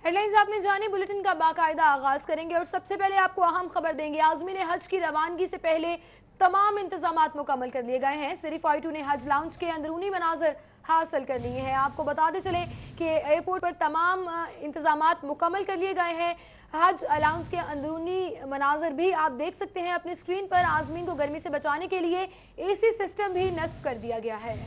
Headlines आपने जाने, bulletin का बाकायदा आगाज करेंगे और सबसे पहले आपको अहम खबर देंगे। आज़मीन हज की रवानगी से पहले तमाम इंतजामात मुकम्मल कर लिए गए हैं। सिर्फ आई2 ने हज लाउंज के अंदरूनी मनाजर हासिल कर लिए हैं। आपको बताते चले कि एयरपोर्ट पर तमाम इंतजामात मुकम्मल कर लिए गए हैं। हज लाउंज के अंदरूनी मनाजर भी आप देख सकते हैं अपनी स्क्रीन पर। आज़मीन को गर्मी से बचाने के लिए AC सिस्टम भी नस्ब कर दिया गया है।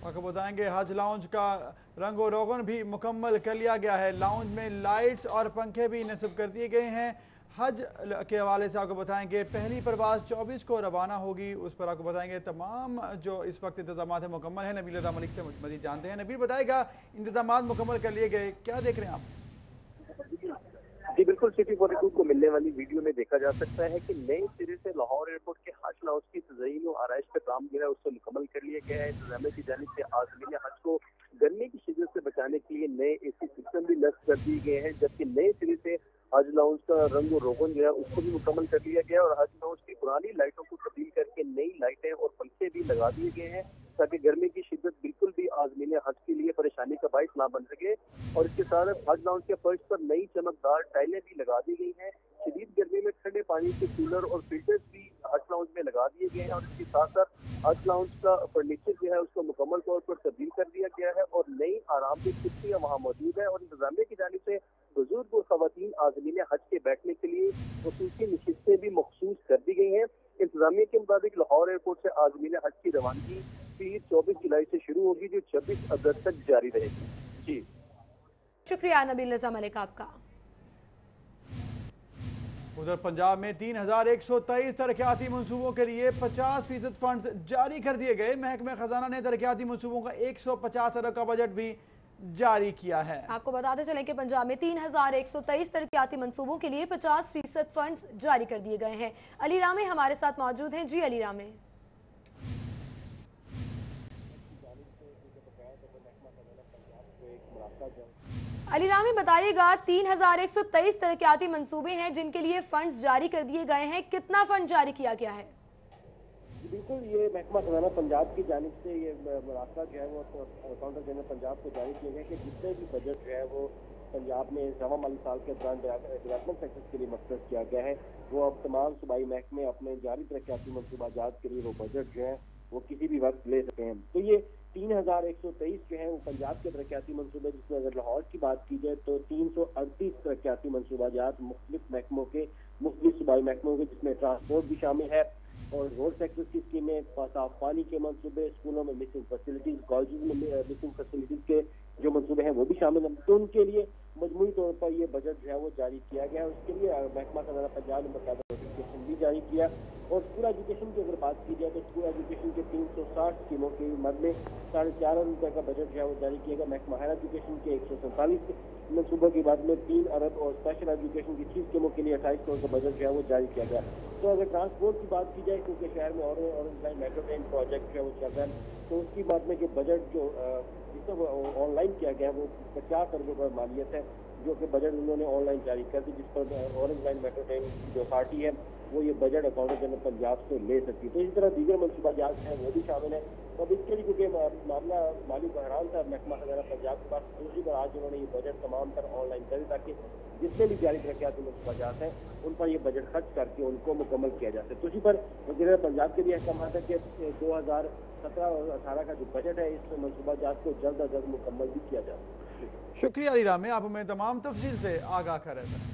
आपको बताएंगे हज लाउंज का रंगो रोगन भी मुकम्मल कर लिया गया है। लाउंज में लाइट्स और पंखे भी नस्ब कर दिए गए हैं। हज के हवाले से आपको बताएंगे पहली परवाज़ 24 को रवाना होगी। उस पर आपको बताएंगे तमाम जो इस वक्त इंतजाम है मुकम्मल है। नबील रज़ा मलिक से मज़ीद जानते हैं। नबील बताएगा इंतजाम मुकम्मल कर लिए गए, क्या देख रहे हैं आप? जी बिल्कुल, सिटी 42 को मिलने वाली वीडियो में देखा जा सकता है कि नए सिरे से लाहौर एयरपोर्ट के हज लाउंज की तज़यीन और आराइश का काम जो है उसको मुकम्मल कर लिया गया है। इंतजामिया की जानिब से आज़मीन हज को गर्मी की शिद्दत से बचाने के लिए नए AC सिस्टम भी नस्ब कर दिए गए हैं, जबकि नए सिरे से हज लाउंज का रंग और रोगन जो है उसको भी मुकम्मल कर लिया गया है और हज लाउंज की पुरानी लाइटों को तब्दील करके नई लाइटें और पंखे भी लगा दिए गए हैं ताकि गर्मी की शिद्दत बिल्कुल भी आज़मीन हज के लिए परेशानी का बाइस ना बन सके। और इसके साथ हज लाउंज के फर्श पर नई चमकदार टाइलें भी लगा दी गई हैं। शदीद गर्मी में ठंडे पानी के कूलर और फिल्टर्स भी हज लाउंज में लगा दिए गए हैं और इसके साथ साथ हज लाउंज का फर्नीचर जो है उसको मुकम्मल तौर पर तब्दील कर दिया गया है और नई आरामदेह कुर्सियां वहाँ मौजूद है। और इंतजामिया की जानिब से बुजुर्ग और खवातीन आज़मीन हज के बैठने के लिए खुसूसी नशिस्तें भी मखसूस कर दी गई हैं। इंतजामिया के मुताबिक लाहौर एयरपोर्ट से आज़मीन हज की रवानगी फिर 24 जुलाई से शुरू होगी जो 26 अगस्त तक जारी रहेगी। जी शुक्रिया नबील रज़ा मलिक आपका। उधर पंजाब में 3123 तरक्याती मनसूबों के लिए 50% फंड जारी कर दिए गए। महकमे खजाना ने तरक्याती मनसूबों का 150 अरब का बजट भी जारी किया है। आपको बताते चलें कि पंजाब में 3123 तरक्याती मंसूबों के लिए 50% फंड्स जारी कर दिए गए हैं। अली रामे हमारे साथ मौजूद हैं। जी अली रामे। अली रामे बताइएगा, 3123 तरक्याती मंसूबे हैं जिनके लिए फंड्स जारी कर दिए गए हैं, कितना फंड जारी किया गया है? बिल्कुल, ये महकमा खजाना पंजाब की जानिब से ये मुरादा जो है वो अकाउंटेंट जनरल पंजाब को जारी किया गया कि जितने भी बजट जो है वो पंजाब में जमा माली साल के दौरान डेवलपमेंट सेक्टर के लिए मकसद किया गया है, वो अब तमाम सूबाई महकमे अपने जारी तरक्याती मनसूबाजात के लिए वो बजट जो है वो किसी भी वक्त ले सकते हैं। तो ये 3123 जो है वो पंजाब के तरक्याती मनसूबे, जिसमें अगर लाहौर की बात की जाए तो 338 तरक्याती मनसूबाजात मुख्तलिफ महकमों के मुख्तलिफ सूबाई महकमों के, जिसमें ट्रांसपोर्ट भी शामिल है और रोड सेक्टर की स्कीमें, साफ पानी के मंसूबे, स्कूलों में मिसिंग फैसिलिटीज, कॉलेज में मिसिंग फैसिलिटीज के जो मंसूबे हैं वो भी शामिल हैं। तो उनके लिए मजमूई तौर पर ये बजट जो है वो जारी किया गया है। उसके लिए महकमा खजाना पंजाब ने बकायदा नोटिफिकेशन भी जारी किया। और स्कूल एजुकेशन की अगर बात की जाए तो स्कूल एजुकेशन के 360 स्कीमों के मद में 4.5 अरब रुपए का बजट जो है वो जारी किया गया। महकमा हायर एजुकेशन के 147 मनसूबों के बाद में 3 अरब और स्पेशल एजुकेशन की 6 स्कीमों के लिए 28 करोड़ का बजट जो है वो जारी किया गया। तो अगर ट्रांसपोर्ट की बात की जाए, क्योंकि शहर में orange line metro train project जो है वो चल रहा है, तो उसकी बात में जो बजट जो जिसको ऑनलाइन किया गया वो 50 अरब रुपये मालियत है, जो कि बजट उन्होंने ऑनलाइन जारी कर दी, जिस पर ऑरेंज लाइन मेट्रो ट्रेन की जो अथॉरिटी है वो ये बजट अकाउंटेंट जनरल पंजाब से ले सकती है। तो इसी तरह दीगर मनसूबाजात हैं वो भी शामिल है। तो अब इसके लिए क्योंकि मामला माली बहरान था महकमा खजाना पंजाब के पास, दूसरी बार आज उन्होंने ये बजट तमाम तर ऑनलाइन कर दी ताकि जितने भी जारी तरक्याती मनसूबाजात हैं उन पर ये बजट खर्च करके उनको मुकम्मल किया जा सके। तो इसी पर वज़ीर पंजाब के भी अहकाम है कि 2017 और 18 का जो बजट है इस मनसूबाजात को जल्द अज जल्द मुकम्मल भी किया जा सके। शुक्रिया अली रामे, आप हमें तमाम तफसील से आगाह कर रहे थे।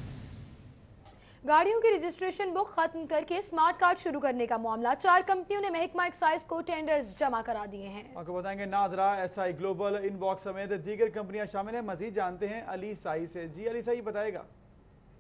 गाड़ियों की रजिस्ट्रेशन बुक खत्म करके स्मार्ट कार्ड शुरू करने का मामला, 4 कंपनियों ने महकमा एक्साइज को टेंडर्स जमा करा दिए हैं। आपको बताएंगे नादरा, SI ग्लोबल, इनबॉक्स समेत दीगर कंपनियां शामिल हैं। मजीद जानते हैं अली साई से। जी अली साई बताएगा।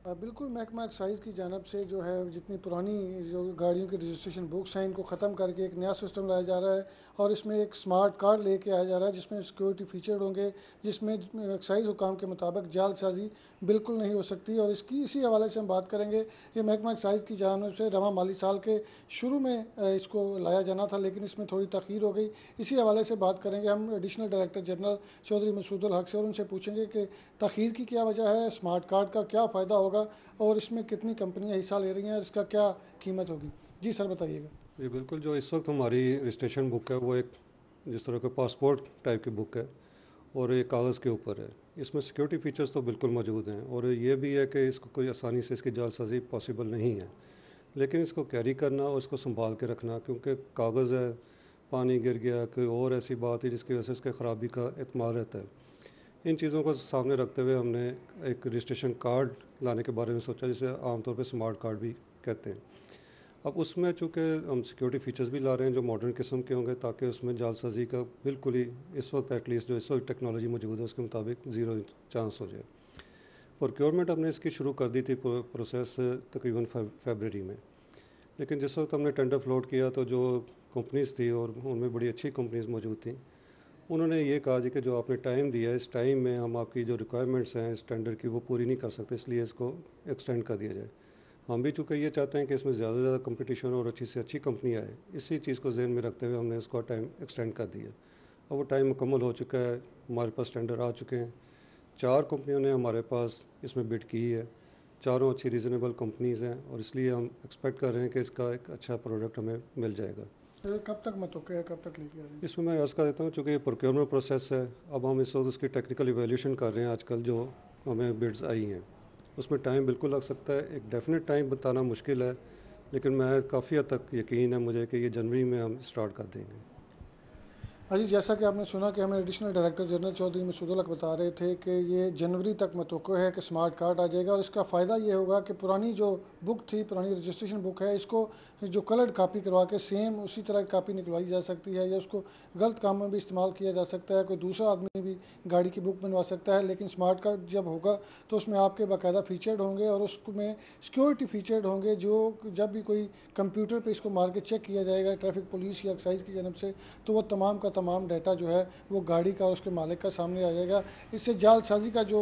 बिल्कुल, महकमा एक्साइज़ की जानब से जो है जितनी पुरानी जो गाड़ियों की रजिस्ट्रेशन बुक्स हैं इनको ख़त्म करके एक नया सिस्टम लाया जा रहा है और इसमें एक स्मार्ट कार्ड लेके आया जा रहा है जिसमें सिक्योरिटी फीचर होंगे, जिसमें एक्साइज़ हुकाम के मुताबिक जालसाजी बिल्कुल नहीं हो सकती। और इसी हवाले से हम बात करेंगे कि महकमा एक्साइज़ की जानब से रवा माली साल के शुरू में इसको लाया जाना था, लेकिन इसमें थोड़ी तख़ीर हो गई। इसी हवाले से बात करेंगे हम additional director general Chaudhary Masudul हक से और उनसे पूछेंगे कि तख़ीर की क्या वजह है, स्मार्ट कार्ड का क्या फ़ायदा होगा और इसमें कितनी कंपनियां हिस्सा ले रही हैं और इसका क्या कीमत होगी। जी सर बताइएगा। जी बिल्कुल, जो इस वक्त हमारी रजिस्ट्रेशन बुक है वो एक जिस तरह का पासपोर्ट टाइप की बुक है और ये कागज़ के ऊपर है। इसमें सिक्योरिटी फ़ीचर्स तो बिल्कुल मौजूद हैं और ये भी है कि इसको कोई आसानी से इसकी जालसाजी पॉसिबल नहीं है, लेकिन इसको कैरी करना और इसको संभाल के रखना, क्योंकि कागज़ है, पानी गिर गया, कोई और ऐसी बात है जिसकी वजह से इसके ख़राबी का एहतमाल रहता है। इन चीज़ों को सामने रखते हुए हमने एक रजिस्ट्रेशन कार्ड लाने के बारे में सोचा, जिसे आमतौर पे स्मार्ट कार्ड भी कहते हैं। अब उसमें चूँकि हम सिक्योरिटी फ़ीचर्स भी ला रहे हैं जो मॉडर्न किस्म के होंगे, ताकि उसमें जालसाजी का बिल्कुल ही इस वक्त एटलीस्ट जो इस वक्त टेक्नोलॉजी मौजूद है उसके मुताबिक ज़ीरो चांस हो जाए। प्रोक्योरमेंट हमने इसकी शुरू कर दी थी प्रोसेस तकरीबन फरवरी में, लेकिन जिस वक्त हमने टेंडर फ्लोट किया तो जो कंपनीज़ थी और उनमें बड़ी अच्छी कंपनीज़ मौजूद थी, उन्होंने ये कहा जी कि जो आपने टाइम दिया है, इस टाइम में हम आपकी जो रिक्वायरमेंट्स हैं इस टेंडर की वो पूरी नहीं कर सकते, इसलिए इसको एक्सटेंड कर दिया जाए। हम भी चूँकि ये चाहते हैं कि इसमें ज़्यादा से ज़्यादा कंपटीशन और अच्छी से अच्छी कंपनी आए, इसी चीज़ को ज़हन में रखते हुए हमने इसको टाइम एक्सटेंड कर दिया। और वो टाइम मुकम्मल हो चुका है, हमारे पास टेंडर आ चुके हैं, 4 कंपनियों ने हमारे पास इसमें बिड की है, चारों अच्छी रीज़नेबल कंपनीज़ हैं और इसलिए हम एक्सपेक्ट कर रहे हैं कि इसका एक अच्छा प्रोडक्ट हमें मिल जाएगा। कब तक मतों है, कब तक लेके आ रहे हैं? इसमें मैं अर्ज़ कर देता हूँ, चूँकि ये प्रोक्योरमेंट प्रोसेस है, अब हम इस वक्त उसकी टेक्निकल इवैल्यूएशन कर रहे हैं। आजकल जो हमें बिड्स आई हैं उसमें टाइम बिल्कुल लग सकता है, एक डेफिनेट टाइम बताना मुश्किल है, लेकिन मैं काफ़ी हद तक यकीन है मुझे कि ये जनवरी में हम स्टार्ट कर देंगे। अजी, जैसा कि आपने सुना कि हमें additional director general Chaudhary Masood Haq बता रहे थे कि ये जनवरी तक मतवक्को है कि स्मार्ट कार्ड आ जाएगा और इसका फ़ायदा ये होगा कि पुरानी जो बुक थी, पुरानी रजिस्ट्रेशन बुक है, इसको जो कलर्ड कापी करवा के सेम उसी तरह की कापी निकलवाई जा सकती है या उसको गलत काम में भी इस्तेमाल किया जा सकता है। कोई दूसरा आदमी भी गाड़ी की बुक बनवा सकता है, लेकिन स्मार्ट कार्ड जब होगा तो उसमें आपके बाकायदा फ़ीचर्ड होंगे और उसमें सिक्योरिटी फ़ीचर्ड होंगे, जो जब भी कोई कंप्यूटर पर इसको मार के चेक किया जाएगा ट्रैफिक पुलिस या एक्साइज की जानब से, तो वो तमाम डाटा जो है वो गाड़ी का और उसके मालिक का सामने आ जाएगा। इससे जालसाजी का जो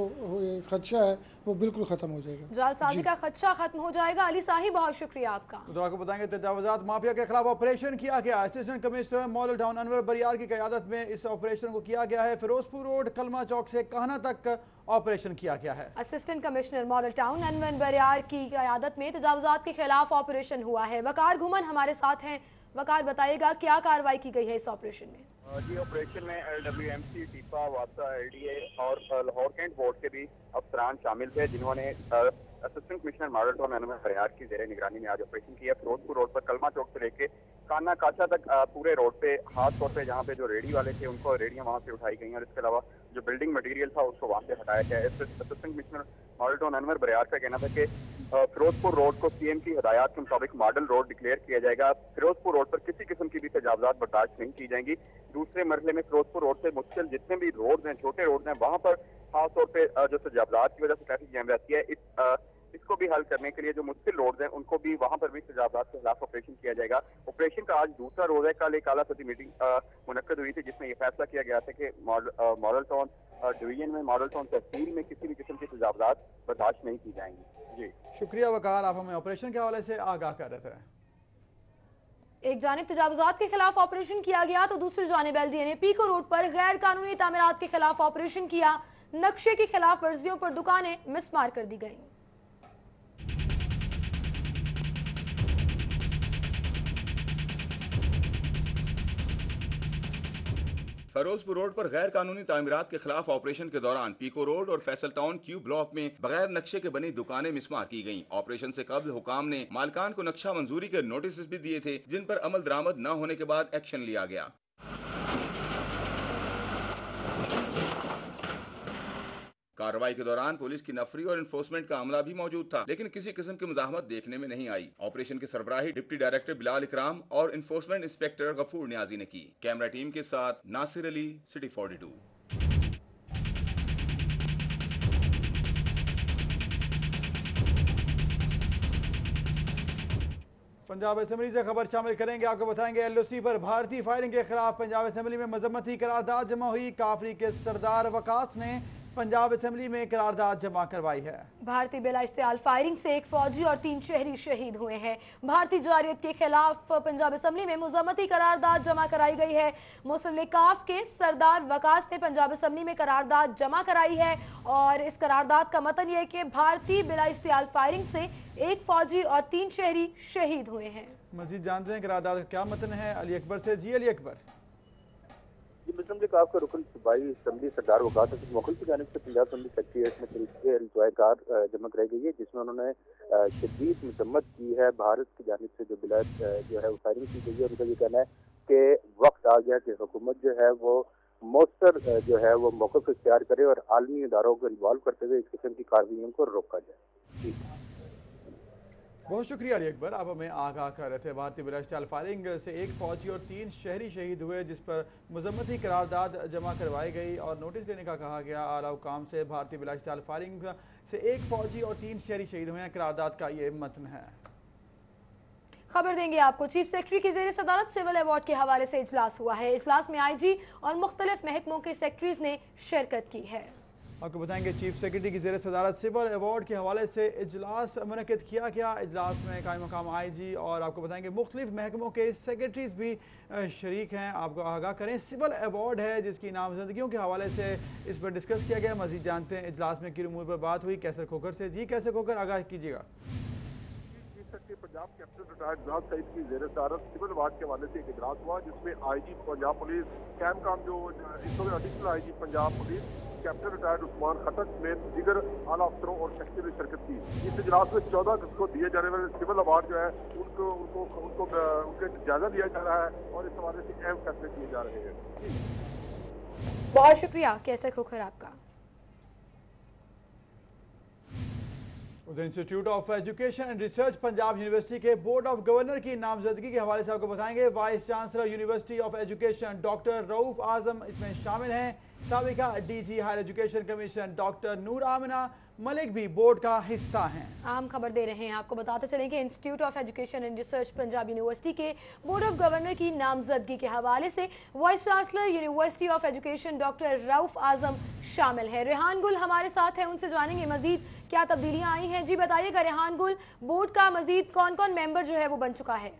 खदशा है वो बिल्कुल ख़त्म हो जाएगा। जालसाजी का खदशा खत्म हो जाएगा। अली साहिब, बहुत शुक्रिया आपका। तो आपको बताएंगे तजावुज़ात माफिया के खिलाफ ऑपरेशन किया गया। Assistant commissioner model town Anwar बरियार की क़यादत में इस ऑपरेशन को किया गया है। फिरोजपुर रोड कलमा चौक से काहना तक ऑपरेशन किया गया है। Assistant commissioner model town Anwar बरियार की क़यादत में तजावुज़ात के खिलाफ ऑपरेशन हुआ है। वकार घुमन हमारे साथ हैं। वकार, बताइएगा क्या कार्रवाई की गई है इस ऑपरेशन में? जी, ऑपरेशन में LWMC, टीपा, वापसा, LDA और लाहौर कैंट बोर्ड के भी अफसरान शामिल थे, जिन्होंने assistant commissioner model town Anwar बरियार की ज़ेरे निगरानी में आज ऑपरेशन किया। फिरोजपुर रोड पर कलमा चौक से लेके काना काशा तक पूरे रोड पे, खास तौर पे जहाँ पे जो रेडी वाले थे उनको रेडियाँ वहाँ से उठाई गई और इसके अलावा जो बिल्डिंग मटीरियल था उसको वहाँ से हटाया गया। Assistant commissioner model town Anwar बरियार का कहना था कि फिरोजपुर रोड को CM की हिदायत के मुताबिक मॉडल रोड डिक्लेयर किया जाएगा। फिरोजपुर रोड पर किसी किस्म की भी तजावुज़ात बर्दाश्त नहीं की जाएंगी। दूसरे मरहले में फिरोजपुर रोड से मुश्किल जितने भी रोड हैं, छोटे रोड हैं, वहाँ पर खास तौर पे जो तजावुज़ात की वजह से ट्रैफिक जैम रहती है, इसको भी हल करने के लिए जो मुश्किल रोड हैं उनको भी वहाँ पर भी तजावुज़ात के खिलाफ ऑपरेशन किया जाएगा। ऑपरेशन का आज दूसरा रोज है। कल एक आला सदी मीटिंग मुनक्कद हुई थी जिसमें यह फैसला किया गया था कि मॉडल टाउन डिवीजन में, मॉडल टाउन तहसील में किसी भी किस्म की तजावुज़ात बर्दाश्त नहीं की जाएंगी। जी शुक्रिया वकार, आप हमें ऑपरेशन के हवाले से आगाह कर रहे थे। एक जानिब तजावुज़ात के खिलाफ ऑपरेशन किया गया तो दूसरी जानिब LDA ने पीको रोड पर गैर कानूनी तामीरात के खिलाफ ऑपरेशन किया। नक्शे की खिलाफ वर्जियों पर दुकानें मिसमार कर दी गई। फिरोजपुर रोड पर गैर कानूनी तामीरात के खिलाफ ऑपरेशन के दौरान पीको रोड और फैसल टाउन क्यू ब्लॉक में बगैर नक्शे के बनी दुकानें मिसमार की गईं। ऑपरेशन से कबल हुकाम ने मालिकान को नक्शा मंजूरी के नोटिस भी दिए थे, जिन पर अमल दरामद न होने के बाद एक्शन लिया गया। कार्रवाई के दौरान पुलिस की नफरी और इन्फोर्समेंट का अमला भी मौजूद था, लेकिन किसी किस्म की मुजाहमत देखने में नहीं आई। ऑपरेशन की सरबराही डिप्टी डायरेक्टर बिलाल इकराम और इन्फोर्समेंट इंस्पेक्टर गफूर न्याजी ने की। कैमरा टीम के साथ नासिर अली, सिटी 42। पंजाब असेंबली से खबर शामिल करेंगे। आपको बताएंगे LOC पर भारतीय फायरिंग के खिलाफ पंजाब असेंबली में मजम्मती करारदाद जमा हुई। काफरी के सरदार वकास ने पंजाब असेंबली में करारदाद जमा करवाई है। भारतीय बेला इश्तियाल फायरिंग से एक फौजी और 3 शहरी शहीद हुए हैं। भारतीय जारियत के खिलाफ पंजाब असेंबली में मुज़म्मती करारदाद जमा कराई गई है। मुसल्लिकाफ के सरदार वकास ने पंजाब असेंबली में करारदाद जमा कराई है और इस करारदाद का मतन यह है कि भारतीय बेला इश्तियाल फायरिंग से एक फौजी और 3 शहरी शहीद हुए हैं। मजीद जानते हैं करारदाद का क्या मतन है। अली अकबर से। जी अली अकबर। जी, मुस्लिम लीग आपका रुकन सूबाई असम्बली सरदार वकास हसन मुगल की जानिब से पंजाब असम्बली सेक्रेटेरिएट में करीब से कार जमा कराई गई है, जिसमें उन्होंने शदीद मजम्मत की है भारत की जानिब से जो बिलाद जो है वो फायरिंग की गई है। उनका ये कहना है कि वक्त आ गया कि हुकूमत जो है वो मौसर जो है वो मौक़िफ़ इख्तियार करे और आलमी इदारों को इन्वॉल्व करते हुए इस किस्म की कार्रवाइयों को रोका जाए। जी, बहुत शुक्रिया अली अकबर, आप हमें आगाह कर रहे थे। भारतीय बिलाश्ताल फायरिंग से एक फौजी और 3 शहरी शहीद हुए, जिस पर मजम्मती करारदाद जमा करवाई गई और नोटिस देने का कहा गया। आला हुकाम से भारतीय बिलाश्ताल फायरिंग से एक फौजी और 3 शहरी शहीद हुए हैं, करारदाद का ये मतन है। खबर देंगे आपको, चीफ सेक्रेटरी की ज़ेर सदारत सिविल अवार्ड के हवाले से इजलास हुआ है। इजलास में IG और मुख्तलिफ महकमों के सेक्रेटरीज ने शिरकत की है। आपको बताएंगे चीफ सेक्रेटरी की ज़ेर सदारत सिविल अवार्ड के हवाले से इजलास मुनक़िद किया गया। इजलास में कायम मकाम IG और आपको बताएंगे मुख्तलिफ महकमों के सेक्रेटरीज भी शरीक हैं। आपको आगाह करें, सिविल अवार्ड है जिसकी नामजदगियों के हवाले से इस पर डिस्कस किया गया। मज़ीद जानते हैं इजलास में किन उमूर पर बात हुई। कैसर खोकर से। जी कैसर खोकर, आगाह कीजिएगा। पंजाब कैप्टन रिटायर्ड जहाज सईद की ज़ेर सदारत सिविल अवार्ड के हवाले से एक इजलास हुआ, जिसमें IG पंजाब पुलिस कैम काम जो additional IG Punjab police captain retired Usman Khattar समेत दीगर आला अफसरों और शख्सियत ने शिरकत की। इस इजलास में 14 अगस्त को दिए जाने वाले सिविल अवार्ड जो है उनके जायजा लिया जा रहा है और इस हवाले से अहम फैसले किए जा रहे हैं। बहुत शुक्रिया कैसर खोखर आपका। उधर institute of education and research Punjab university के बोर्ड ऑफ गवर्नर की नामजदगी के हवाले से आपको बताएंगे। Vice chancellor university of education doctor Rauf Azam इसमें शामिल हैं। साबिका DG higher education commission doctor Noor Amina Malik भी बोर्ड का हिस्सा हैं। अहम खबर दे रहे हैं, आपको बताते चलें कि institute of education and research Punjab university के बोर्ड ऑफ गवर्नर की नामजदगी के हवाले से vice chancellor university of education doctor Rauf Azam शामिल है। रेहान गुल हमारे साथ हैं, उनसे जानेंगे मजीद क्या तब्दीलियां आई हैं। जी बताइएगा रेहान गुल, बोर्ड का मजीद कौन कौन मेंबर जो है वो बन चुका है?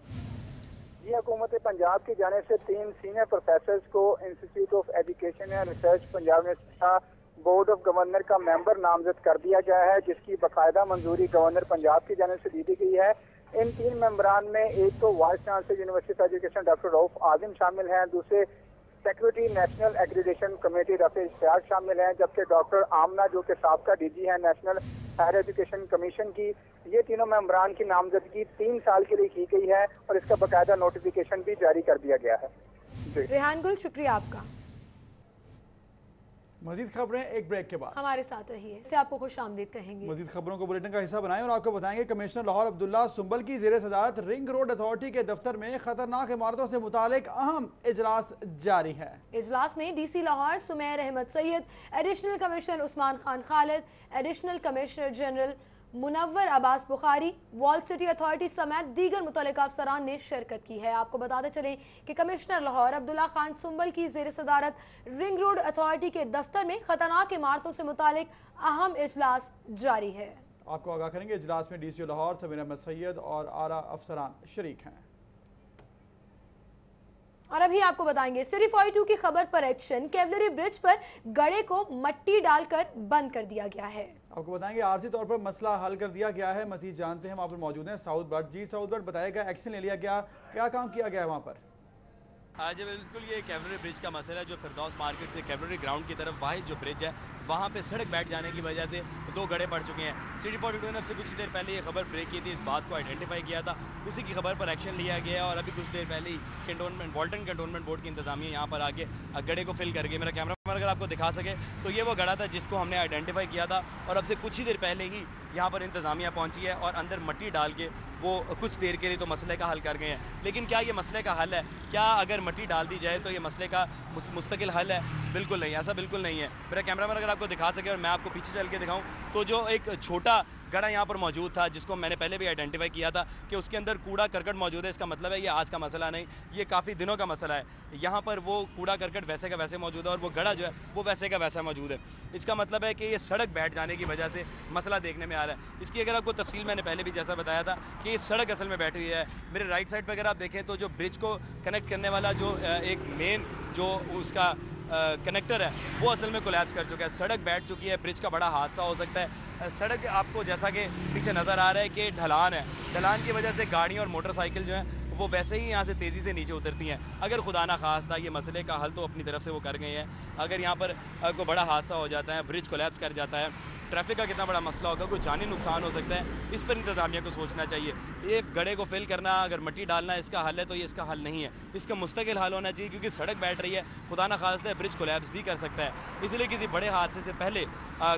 जी, हुकूमत पंजाब की जाने से 3 सीनियर प्रोफेसर्स को institute of education and research Punjab university का बोर्ड ऑफ गवर्नर का मेंबर नामजद कर दिया गया है, जिसकी बाकायदा मंजूरी गवर्नर पंजाब की जाने से दी गई है। इन 3 मेंबरान में एक तो vice chancellor university of education doctor Rauf Azam शामिल हैं, दूसरे secretary national accreditation committee doctor Ishtiaq शामिल हैं, जबकि डॉक्टर आमना जो कि साबका DG है नेशनल हायर एजुकेशन कमीशन की। ये तीनों मेंबरान की नामजदगी 3 साल के लिए की गई है और इसका बाकायदा नोटिफिकेशन भी जारी कर दिया गया है। रेहान गुल शुक्रिया आपका। मजीद खबरें एक ब्रेक के बाद हमारे साथ रहिए, इससे आपको खुश आमदीद कहेंगे। मजीद खबरों को बुलेटिन का हिस्सा बनाएं और आपको बताएंगे कमिश्नर लाहौर अब्दुल्ला सुंबल की ज़ेर सदारत रिंग रोड अथॉरिटी के दफ्तर में खतरनाक इमारतों से मुतालिक अहम इजलास जारी है। इजलास में DC Lahore Sumair Ahmad Syed, additional commissioner Usman Khan Khalid, additional commissioner general Munawwar Abbas Bukhari, wall city authority समेत दीगर मुतल्लिका अफसरान ने शिरकत की है। आपको बताते चलें कि कमिश्नर लाहौर अब्दुल्ला खान सुंबल की ज़ेर सदारत रिंग रोड अथॉरिटी के दफ्तर में खतरनाक इमारतों से मुतालिक अहम इजलास जारी है। आपको आगाह करेंगे, इजलास में DCO लाहौर समीर अहमद सैयद और आला अफसरान शरीक हैं। और अभी आपको बताएंगे सिटी 42 की खबर पर एक्शन, कैवलरी ब्रिज पर गड़े को मट्टी डालकर बंद कर दिया गया है। आपको बताएंगे आर्जी तौर पर मसला हल कर दिया गया है। मजीद जानते हैं, वहाँ पर मौजूद हैं साउथ बट। जी साउथ बट, बताएगा एक्शन ले लिया गया, क्या काम किया गया है वहाँ पर? आज बिल्कुल ये कैवलरी ब्रिज का मसला है, जो फिरदौस मार्केट से कैवलरी ग्राउंड की तरफ वाहिद जो ब्रिज है वहाँ पे सड़क बैठ जाने की वजह से 2 गड्ढे पड़ चुके हैं। सिटी 42 ने अब से कुछ देर पहले ये खबर ब्रेक की थी, इस बात को आइडेंटिफाई किया था, उसी की खबर पर एक्शन लिया गया और अभी कुछ देर पहले ही कैंटोनमेंट वाल्टन कैंटोनमेंट बोर्ड की इंतजामिया यहाँ पर आके गड्ढे को फिल कर गई। मेरा कैमरा अगर आपको दिखा सके तो ये वो गड्ढा था जिसको हमने आइडेंटिफाई किया था और अब से कुछ ही देर पहले ही यहाँ पर इंतजामिया पहुँची है और अंदर मट्टी डाल के वो कुछ देर के लिए तो मसले का हल कर गए हैं। लेकिन क्या ये मसले का हल है? क्या अगर मट्टी डाल दी जाए तो ये मसले का मुस्तकिल हल है? बिल्कुल नहीं, ऐसा बिल्कुल नहीं है। मेरा कैमरामैन अगर आपको दिखा सके और मैं आपको पीछे चल के दिखाऊं तो जो एक छोटा गड्ढा यहाँ पर मौजूद था जिसको मैंने पहले भी आइडेंटिफाई किया था कि उसके अंदर कूड़ा करकट मौजूद है, इसका मतलब है ये आज का मसला नहीं, ये काफ़ी दिनों का मसला है। यहाँ पर वो कूड़ा करकट वैसे का वैसे मौजूद है और वो गड्ढा जो है वो वैसे का वैसा मौजूद है। इसका मतलब है कि ये सड़क बैठ जाने की वजह से मसला देखने में आ रहा है। इसकी अगर आपको तफसील मैंने पहले भी जैसा बताया था कि ये सड़क असल में बैठी हुई है। मेरे राइट साइड पर अगर आप देखें तो जो ब्रिज को कनेक्ट करने वाला जो एक मेन जो उसका कनेक्टर है वो असल में कोलैप्स कर चुका है, सड़क बैठ चुकी है, ब्रिज का बड़ा हादसा हो सकता है। सड़क आपको जैसा कि पीछे नज़र आ रहा है कि ढलान है, ढलान की वजह से गाड़ी और मोटरसाइकिल जो है वो वैसे ही यहाँ से तेज़ी से नीचे उतरती हैं। अगर खुदा ना खास्ता ये मसले का हल तो अपनी तरफ से वो कर गए हैं, अगर यहाँ पर कोई बड़ा हादसा हो जाता है, ब्रिज कोलैप्स कर जाता है, ट्रैफिक का कितना बड़ा मसला होगा, कोई जानी नुकसान हो सकता है, इस पर इंतज़ामिया को सोचना चाहिए। ये गड्ढे को फिल करना, अगर मिट्टी डालना इसका हल है तो ये इसका हल नहीं है, इसका मुस्तकिल हल होना चाहिए, क्योंकि सड़क बैठ रही है, खुदा ना खास्ता है ब्रिज कोलैप्स भी कर सकता है। इसलिए किसी बड़े हादसे से पहले,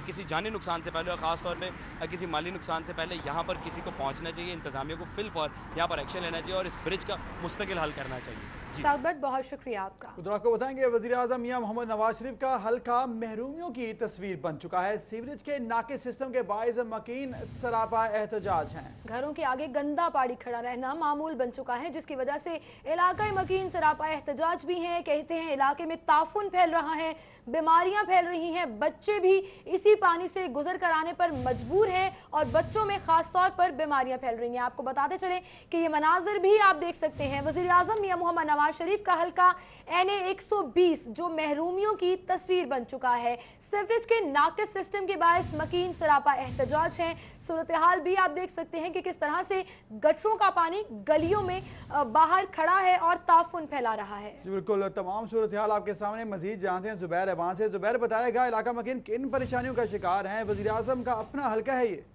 किसी जानी नुकसान से पहले और ख़ास तौर पर किसी माली नुकसान से पहले यहाँ पर किसी को पहुँचना चाहिए, इंतज़ामिया को फिल फॉर यहाँ पर एक्शन लेना चाहिए और इस ब्रिज का मुस्तकिल हल करना चाहिए। साउथ बहुत शुक्रिया आपका। उधर आपको बताएंगे वज़ीर आज़म मियां मोहम्मद नवाज शरीफ का हल्का महरूमियों की तस्वीर बन चुका है। सीवरेज के नाकिस सिस्टम के बाइस मकीन सरापा एहतजाज हैं। घरों के आगे गंदा पानी खड़ा रहना मामूल बन चुका है, जिसकी वजह से इलाका मकीन सरापा एहतजाज भी हैं। कहते हैं इलाके में ताफुन फैल रहा है, बीमारियां फैल रही हैं, बच्चे भी इसी पानी से गुजर कर आने पर मजबूर हैं और बच्चों में खास तौर पर बीमारियां फैल रही हैं। आपको बताते चलें कि ये मनाजिर भी आप देख सकते हैं। वज़ीर आज़म मियां मोहम्मद नवाज शरीफ का हल्का NA 120 जो महरूमियों की तस्वीर बन चुका है। सीवरेज के नाकिस सिस्टम के बायस मकीन सरापा एहतजाज हैं। सूरत हाल भी आप देख सकते हैं कि किस तरह से गटरों का पानी गलियों में बाहर खड़ा है और ताफुन फैला रहा है। बिल्कुल, तमाम सूरत हाल आपके सामने। मजीद जानते हैं जुबैर वहां से। जुबैर, बताएगा इलाका मकीन किन परेशानियों का शिकार है? वज़ीर आज़म का अपना हल्का है ये?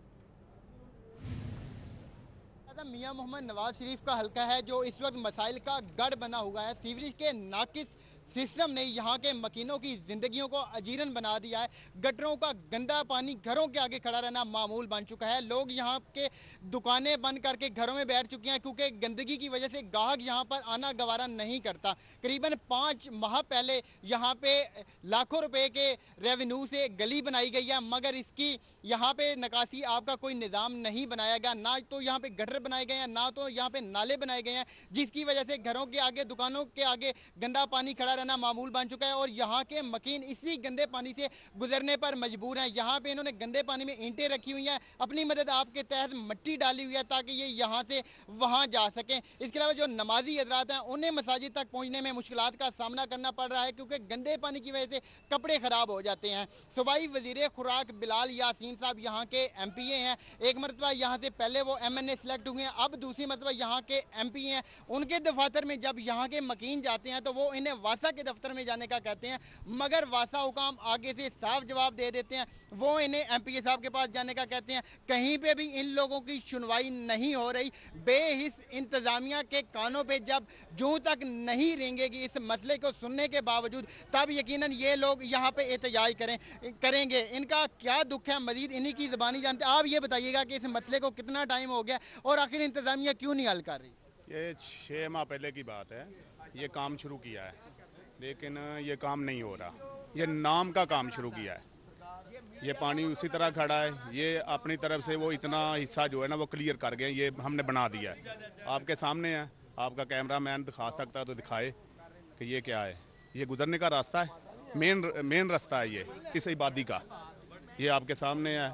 मियां मोहम्मद नवाज शरीफ का हल्का है जो इस वक्त मसाइल का गढ़ बना हुआ है। सीवरेज के नाकिस सिस्टम ने यहाँ के मकीनों की जिंदगियों को अजीरन बना दिया है। गटरों का गंदा पानी घरों के आगे खड़ा रहना मामूल बन चुका है। लोग यहाँ के दुकानें बंद करके घरों में बैठ चुके हैं क्योंकि गंदगी की वजह से ग्राहक यहाँ पर आना गवारा नहीं करता। करीबन 5 माह पहले यहाँ पे लाखों रुपए के रेवेन्यू से गली बनाई गई है, मगर इसकी यहाँ पे निकासी आपका कोई निज़ाम नहीं बनाया गया। ना तो यहाँ पे गटर बनाए गए हैं, ना तो यहाँ पे नाले बनाए गए हैं, जिसकी वजह से घरों के आगे, दुकानों के आगे गंदा पानी खड़ा रहना मामूल बन चुका है और यहाँ के मकीन इसी गंदे पानी से गुजरने पर मजबूर हैं। यहाँ पे इन्होंने गंदे पानी में ईंटें रखी हुई हैं, अपनी मदद आपके तहत मिट्टी डाली हुई है ताकि ये यहाँ से वहाँ जा सकें। इसके अलावा जो नमाजी हजरात हैं उन्हें मसाजिद तक पहुँचने में मुश्किलात का सामना करना पड़ रहा है क्योंकि गंदे पानी की वजह से कपड़े ख़राब हो जाते हैं। सूबाई वज़ीर खुराक बिलाल यासीन साहब यहाँ के MPA हैं। एक मरतबा यहाँ से पहले वो MNA सेलेक्ट हुए हैं, अब दूसरी मरतबा यहाँ के MP हैं। उनके दफातर में जब यहाँ के मकीन जाते हैं तो वो इन्हें वासा के दफ्तर में जाने का कहते हैं, मगर वासा हुकाम आगे से साफ जवाब दे देते हैं। वो इन्हें MPA साहब के पास जाने का कहते हैं। कहीं पे भी इन लोगों की सुनवाई नहीं हो रही। बेहिस इंतजामिया के कानों पे जब जूं तक नहीं रेंगेगी इस मसले को सुनने के बावजूद, तब यकीनन ये लोग यहाँ पे एहतजाज करेंगे। इनका क्या दुख है मजीद इन्हीं की ज़बानी जानते। आप ये बताइएगा कि इस मसले को कितना टाइम हो गया और आखिर इंतजामिया क्यों नहीं हल कर रही? ये 6 माह पहले की बात है, ये काम शुरू किया है लेकिन ये काम नहीं हो रहा। ये नाम का काम शुरू किया है, ये पानी उसी तरह खड़ा है। ये अपनी तरफ से वो इतना हिस्सा जो है ना वो क्लियर कर गए, ये हमने बना दिया है। आपके सामने है, आपका कैमरामैन दिखा सकता है तो दिखाए कि ये क्या है। ये गुजरने का रास्ता है, मेन रास्ता है ये इस इबादी का, ये आपके सामने है।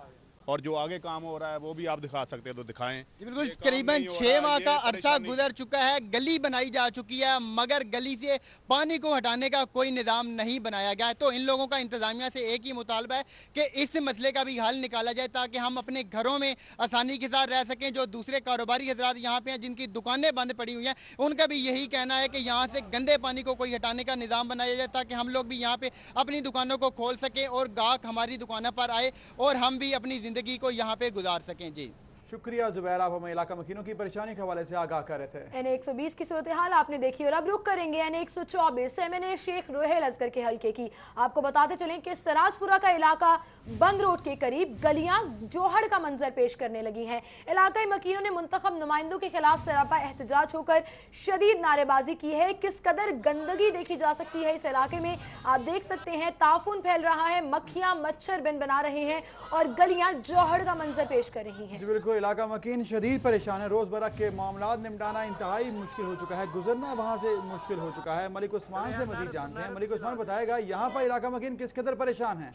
और जो आगे काम हो रहा है वो भी आप दिखा सकते हैं तो दिखाएं। बिल्कुल, करीबन 6 माह का अरसा गुजर चुका है, गली बनाई जा चुकी है, मगर गली से पानी को हटाने का कोई निज़ाम नहीं बनाया गया है। तो इन लोगों का इंतजामिया से एक ही मुतालबा है कि इस मसले का भी हल निकाला जाए ताकि हम अपने घरों में आसानी के साथ रह सकें। जो दूसरे कारोबारी हजरात यहाँ पे हैं जिनकी दुकानें बंद पड़ी हुई हैं, उनका भी यही कहना है कि यहाँ से गंदे पानी को कोई हटाने का निज़ाम बनाया जाए ताकि हम लोग भी यहाँ पे अपनी दुकानों को खोल सकें और गाहक हमारी दुकानों पर आए और हम भी अपनी ज़िंदगी को यहाँ पे गुजार सकें। जी शुक्रिया जुबैर, आप हमें इलाका मकीनों की परेशानी के हवाले से आगाह कर रहे थे। NA 120 की सूरत हाल आपने देखी और अब रुक करेंगे NA 124 MNA शेख रोहेल असगर के हल्के की। आपको बताते चलें कि सराजपुरा का इलाका बंद रोड के करीब गलियां जोहड़ का मंजर पेश करने लगी हैं। इलाकाई मकीनों ने मुंतखब नुमाइंदों के खिलाफ सरापा एहतजाज होकर शदीद नारेबाजी की है। किस कदर गंदगी देखी जा सकती है इस इलाके में आप देख सकते हैं। ताफुन फैल रहा है, मक्खियां मच्छर बिन बना रहे हैं और गलियां जोहड़ का मंजर पेश कर रही हैं। बिल्कुल, इलाका मकीन शदीद परेशान है। रोजमर्रा के मामला निपटाना इंतहाई मुश्किल हो चुका है, गुजरना वहाँ से मुश्किल हो चुका है। मलिक उस्मान से मजीद जानते हैं। मलिक उस्मान, बताएगा यहाँ पर इलाका मकीन किस कदर परेशान है?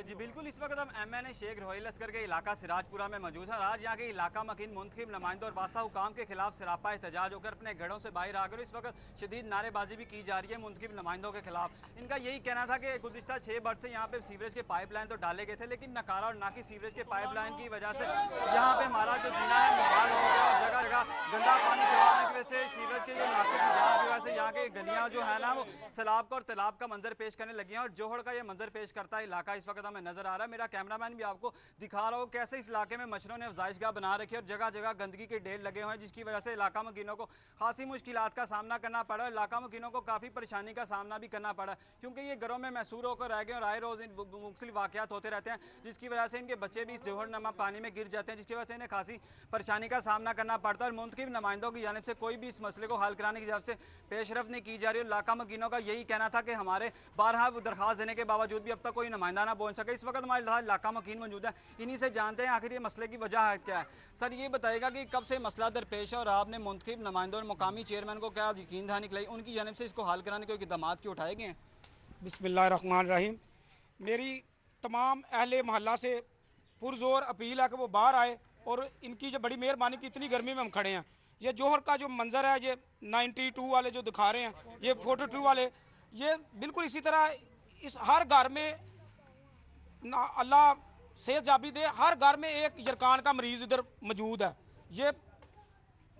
जी बिल्कुल, इस वक्त हम MNA शेख रोहिल असगर के इलाका सिराजपुरा में मौजूद हैं। आज यहाँ के इलाका मकीन मुंतखब नुमाइंदों और वासा हुकाम के खिलाफ सरापा एहतजाज होकर अपने घरों से बाहर आ गए। इस वक्त शदीद नारेबाजी भी की जा रही है मुंतखब नुमाइंदों के खिलाफ। इनका यही कहना था कि गुज़िश्ता 6 वर्ष से यहाँ पे सीवरेज के पाइपलाइन तो डाले गए थे, लेकिन नकारा और नाकी सीवरेज के पाइपलाइन की वजह से यहाँ पे हमारा जो जीना है मुहाल हो गया और जगह जगह गंदा पानी खिलाने की वजह से सीवरेज के जो नाकिस निजाम की वजह से यहाँ के गलियाँ जो है ना वो सैलाब का और तालाब का मंजर पेश करने लगी हैं और जोहड़ का ये मंजर पेश करता है इलाका इस वक्त हमें नजर आ रहा है। मेरा कैमरामैन भी आपको दिखा रहा हो कैसे इस इलाके में मच्छरों ने अफजाइशगाह बना रखी है और जगह जगह गंदगी के ढेर लगे हुए हैं, जिसकी वजह से इलाका मकीनों को खासी मुश्किलात का सामना करना पड़ा है। इलाका मकीनों को काफ़ी परेशानी का सामना भी करना पड़ा क्योंकि ये घरों में महसूर होकर रह गए और आए रोज़ मुख्तलिफ वाक़यात होते रहते हैं, जिसकी वजह से इनके बच्चे भी इस जोहर नमा पानी में गिर जाते हैं, जिसकी वजह से इन्हें खासी परेशानी का सामना करना पड़ता है। और मुंतखब नुमाइंदों की जानिब से कोई भी इस मसले को हल कराने की जानिब से पेशरफ नहीं की जा रही। इलाका मकीनों का यही कहना था कि हमारे बारहा दरखास्त देने के बावजूद भी अब तक कोई नुमाइंदा ना पहुंच सके। इस वक्त हमारे इलाका मकीन मौजूद है, इन्हीं से जानते हैं आखिर ये मसले की वजह क्या है। सर ये बताएगा कि कब से मसला दरपेश है और आपने मुंतखब नुमाइंदों और मुकामी चेयरमैन को क्या यकीन दहानी खिलाई, उनकी जानिब से इसको हल कराने के इक़दाम क्यों उठाए गए हैं? बिस्मिल्लाहिर्रहमानिर्रहीम। मेरी तमाम अहले मोहल्ला से पुरजोर अपील है कि वो बाहर आए और इनकी जो बड़ी मेहरबानी की इतनी गर्मी में हम खड़े हैं। ये जोहर का जो मंजर है, ये 92 वाले जो दिखा रहे हैं, ये 42 वाले, ये बिल्कुल इसी तरह इस हर घर में अल्लाह सेहत जाबी दे, हर घर में एक यरकान का मरीज़ इधर मौजूद है। ये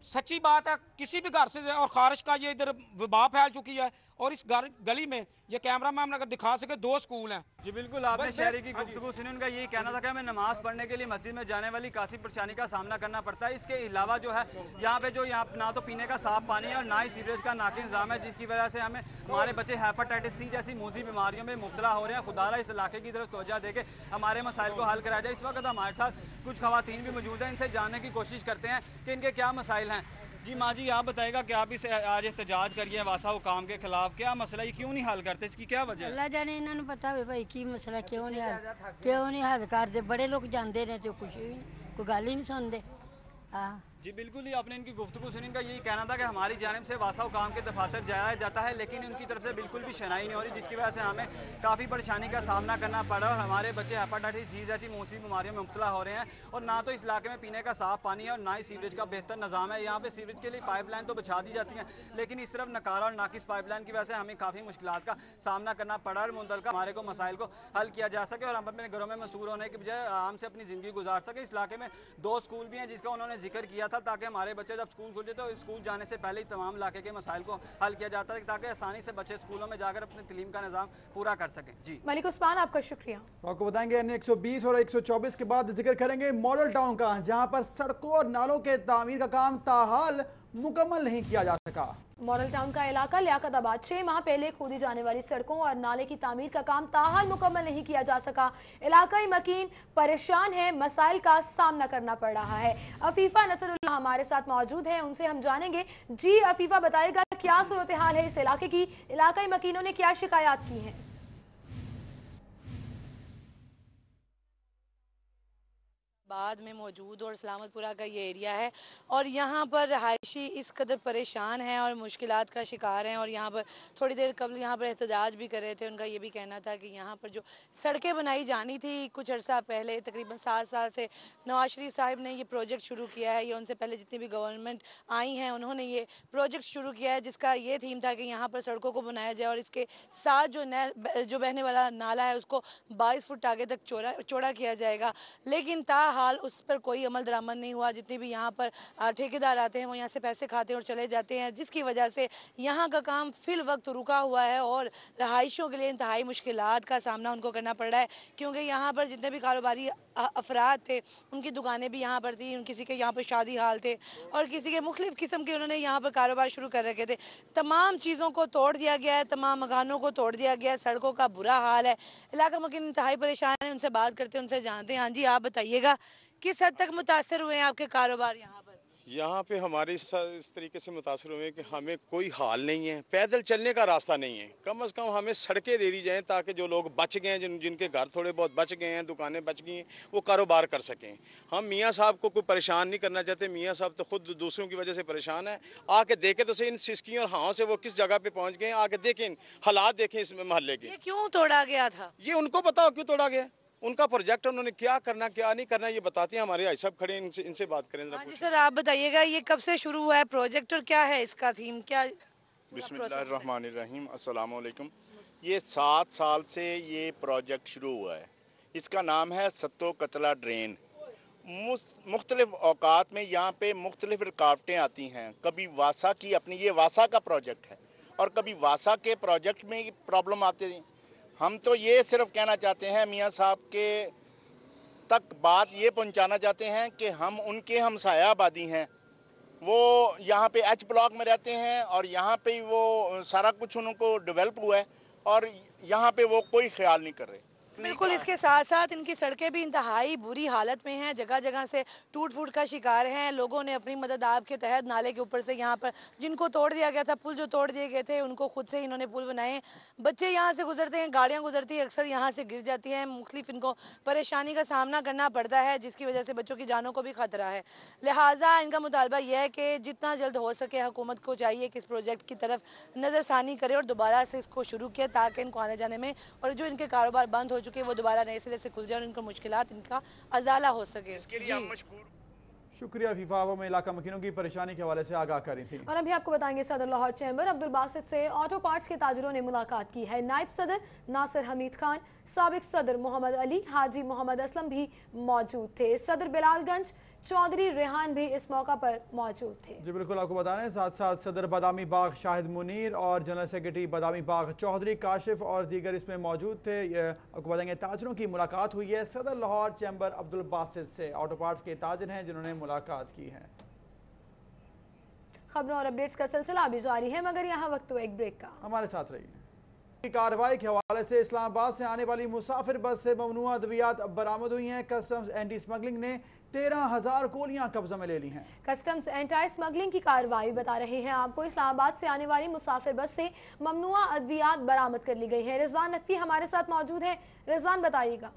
सच्ची बात है, किसी भी घर से और खारिश का ये इधर वबा फैल चुकी है। और इस गली में ये कैमरा मैन अगर दिखा सके 2 स्कूल हैं। जी बिल्कुल, आपने शहरी की गुफ्तगू सुनी, उनका यही कहना था कि हमें नमाज पढ़ने के लिए मस्जिद में जाने वाली काफ़ी परेशानी का सामना करना पड़ता है। इसके अलावा जो है यहाँ पे जो यहाँ ना तो पीने का साफ पानी है और ना ही सीवरेज का नाकी इंतजाम है, जिसकी वजह से हमें हमारे बच्चे हेपेटाइटिस C जैसी मूजी बीमारियों में मुब्तला हो रहे हैं। खुदारा इस इलाके की तरफ तवज्जो दे के हमारे मसाइल को हल कराया जाए। इस वक्त हमारे साथ कुछ खवातीन भी मौजूद हैं, इनसे जानने की कोशिश करते हैं कि इनके क्या मसाइल हैं। जी माँ जी, आप बताएगा कि आप इस आज एहतजाज करिए वासा हुकाम के खिलाफ, क्या मसला है, क्यों नहीं हल करते, इसकी क्या वजह है? अल्लाह जाने, इन्होंने पता है भाई की मसला क्यों नहीं हल करते। बड़े लोग जानते रहे तो कुछ भी कोई गल ही नहीं सुनते। हाँ जी बिल्कुल ही, आपने इनकी गुफ्तगू सुनी, इनका यही कहना था कि हमारी जानिब से वासा हुकाम के दफातर जाया जाता है, लेकिन उनकी तरफ से बिल्कुल भी शनाई नहीं हो रही, जिसकी वजह से हमें काफ़ी परेशानी का सामना करना पड़ा और हमारे बच्चे हेपेटाइटिस C जैसी मूसी बीमारियों में मुब्तला हो रहे हैं। और ना तो इस इलाके में पीने का साफ पानी है और ना ही सीवरेज का बेहतर निज़ाम है। यहाँ पे सीवरेज के लिए पाइपलाइन तो बिछा दी जाती हैं, लेकिन इस तरफ नकारा और नाकिस पाइपलाइन की वजह से हमें काफ़ी मुश्किलात का सामना करना पड़ा और मुंतलका हमारे को मसाइल को हल किया जा सके और हम अपने घरों में मसूर होने की बजाय आराम से अपनी ज़िंदगी गुजार सके। इस इलाके में 2 स्कूल भी हैं जिसका उन्होंने जिक्र किया था, ताकि हमारे बच्चे जब स्कूल खुलते तो स्कूल जाने से पहले ही तमाम इलाके के मसाइल को हल किया जाता है, ताकि आसानी से बच्चे स्कूलों में जाकर अपने तालीम का निज़ाम पूरा कर सकें। जी मलिक उस्मान, आपका शुक्रिया। आपको बताएंगे NH 120 और 124 के बाद जिक्र करेंगे मॉडल टाउन का, जहां पर सड़कों और नालों के तामीर का काम ताहाल मुकम्मल नहीं किया जा सका। मॉडल टाउन का इलाका लियाकताबाद 6 माह पहले खोदी जाने वाली सड़कों और नाले की तामीर का काम ताहाल मुकम्मल नहीं किया जा सका। इलाकाई मकीन परेशान है, मसाइल का सामना करना पड़ रहा है। अफीफा नसरुल्लाह हमारे साथ मौजूद हैं, उनसे हम जानेंगे। जी अफीफा, बताएगा क्या सूरत हाल है इस इलाके की, इलाकाई मकीनों ने क्या शिकायत की हैं? बाद में मौजूद और सलामतपुरा का ये एरिया है और यहाँ पर रहायशी इस कदर परेशान हैं और मुश्किलात का शिकार हैं। और यहाँ पर थोड़ी देर कबल यहाँ पर एहतजाज भी कर रहे थे। उनका ये भी कहना था कि यहाँ पर जो सड़कें बनाई जानी थी कुछ अर्सा पहले, तकरीबन 7 साल से नवाज शरीफ साहब ने ये प्रोजेक्ट शुरू किया है। ये उनसे पहले जितनी भी गवर्नमेंट आई हैं उन्होंने ये प्रोजेक्ट शुरू किया है, जिसका ये थीम था कि यहाँ पर सड़कों को बनाया जाए और इसके साथ जो बहने वाला नाला है उसको 22 फुट आगे तक चौड़ा किया जाएगा। लेकिन हाल उस पर कोई अमल दरामद नहीं हुआ। जितने भी यहाँ पर ठेकेदार आते हैं वो यहाँ से पैसे खाते हैं और चले जाते हैं, जिसकी वजह से यहाँ का काम फिल वक्त रुका हुआ है और रहायशियों के लिए इंतहाई मुश्किलात का सामना उनको करना पड़ रहा है। क्योंकि यहाँ पर जितने भी कारोबारी अफराद थे उनकी दुकानें भी यहाँ पर थी, किसी के यहाँ पर शादी हाल थे और किसी के मुख्तलिफ किस्म के उन्होंने यहाँ पर कारोबार शुरू कर रखे थे। तमाम चीज़ों को तोड़ दिया गया है, तमाम मकानों को तोड़ दिया गया है, सड़कों का बुरा हाल है। इलाका मकीन इंतहाई परेशान है। उनसे बात करते हैं, उनसे जानते हैं। हाँ जी, आप बताइएगा किस हद तक मुतासर हुए हैं आपके कारोबार यहाँ पर? यहाँ पे हमारे इस तरीके से मुतासर हुए कि हमें कोई हाल नहीं है, पैदल चलने का रास्ता नहीं है। कम से कम हमें सड़कें दे दी जाएं ताकि जो लोग बच गए हैं, जिनके घर थोड़े बहुत बच गए हैं, दुकानें बच गई हैं, वो कारोबार कर सकें। हम मियाँ साहब को कोई परेशान नहीं करना चाहते। मियाँ साहब तो खुद दूसरों की वजह से परेशान है। आके देखें तो सही इन सिसकियों और हाँ से वो किस जगह पर पहुँच गए। आके देखें, हालात देखें इसमें मोहल्ले के। ये क्यों तोड़ा गया था? ये उनको पता हो क्यों तोड़ा गया। उनका प्रोजेक्ट उन्होंने क्या करना क्या नहीं करना ये बताते हैं। हमारे भाई साहब खड़े हैं, इनसे बात करें। हाँ जी सर, आप बताइएगा ये कब से शुरू हुआ है प्रोजेक्ट और क्या है इसका थीम, क्या? बिस्मिल्लाहिर्रहमानिर्रहीम, अस्सलाम वालेकुम। ये 7 साल से ये प्रोजेक्ट शुरू हुआ है। इसका नाम है सत्तो कतला ड्रेन। मुख्तलिफ औकात में यहाँ पे मुख्तलिफ रुकावटें आती हैं। कभी वासा की अपनी, ये वासा का प्रोजेक्ट है, और कभी वासा के प्रोजेक्ट में प्रॉब्लम आते हैं। हम तो ये सिर्फ कहना चाहते हैं, मियाँ साहब के तक बात ये पहुँचाना चाहते हैं कि हम उनके हमसाया आबादी हैं। वो यहाँ पे एच ब्लॉक में रहते हैं और यहाँ पे वो सारा कुछ उनको डेवलप हुआ है और यहाँ पे वो कोई ख्याल नहीं कर रहे। बिल्कुल, इसके साथ साथ इनकी सड़कें भी इंतहाई बुरी हालत में हैं, जगह जगह से टूट फूट का शिकार हैं। लोगों ने अपनी मदद आप के तहत नाले के ऊपर से यहाँ पर जिनको तोड़ दिया गया था, पुल जो तोड़ दिए गए थे, उनको खुद से इन्होंने पुल बनाए। बच्चे यहाँ से गुजरते हैं, गाड़ियाँ गुजरती हैं, अक्सर यहाँ से गिर जाती हैं। मुख्तलिफ इनको परेशानी का सामना करना पड़ता है, जिसकी वजह से बच्चों की जानों को भी खतरा है। लिहाजा इनका मुतालबा यह है कि जितना जल्द हो सके हुकूमत को चाहिए कि इस प्रोजेक्ट की तरफ नज़रसानी करे और दोबारा से इसको शुरू किया, ताकि इनको आने जाने में और जो इनके कारोबार बंद हो चुके हैं वो दोबारा नए सिरे से खुल जाए और इनका मुश्किलात इनका अजाला हो सके। शुक्रिया फीफा, वो में इलाका मकीनों की परेशानी के हवाले से आगाह कर रही थी। और अभी आपको बताएंगे सदर लाहौर चैम्बर अब्दुल बासित से ऑटो पार्ट्स के ताजरों ने मुलाकात की है। नायब सदर नासिर हमीद खान, साबिक सदर मोहम्मद अली, हाजी मोहम्मद असलम भी मौजूद थे। सदर बिलालगंज चौधरी रेहान भी इस मौका पर मौजूद थे। जी बिल्कुल, आपको बता रहे हैं साथ साथ सदर बादामी बाग शाहिद मुनीर और जनरल सेक्रेटरी बादामी बाग चौधरी काशिफ और दीगर इसमें मौजूद थे। आपको बताएंगे ताजरों की मुलाकात हुई है सदर लाहौर चैम्बर अब्दुल बासित से। ऑटो पार्ट्स के ताजर हैं जिन्होंने मुलाकात की है। खबरों और अपडेट्स का सिलसिला अभी जारी है, मगर यहाँ वक्त तो एक ब्रेक का। हमारे साथ रहिए। कार्रवाई के हवाले से इस्लामाबाद से आने वाली मुसाफिर बस से ममनुआ अद्वियात बरामद हुई हैं। कस्टम्स एंटी स्मगलिंग ने 13,000 गोलियां कब्जा में ले ली हैं। कस्टम्स एंटी स्मगलिंग की कार्रवाई बता रहे हैं आपको। इस्लामाबाद से आने वाली मुसाफिर बस से ममनुआ अद्वियात बरामद कर ली गई है। रिजवान नकवी हमारे साथ मौजूद है। रिजवान बताइएगा।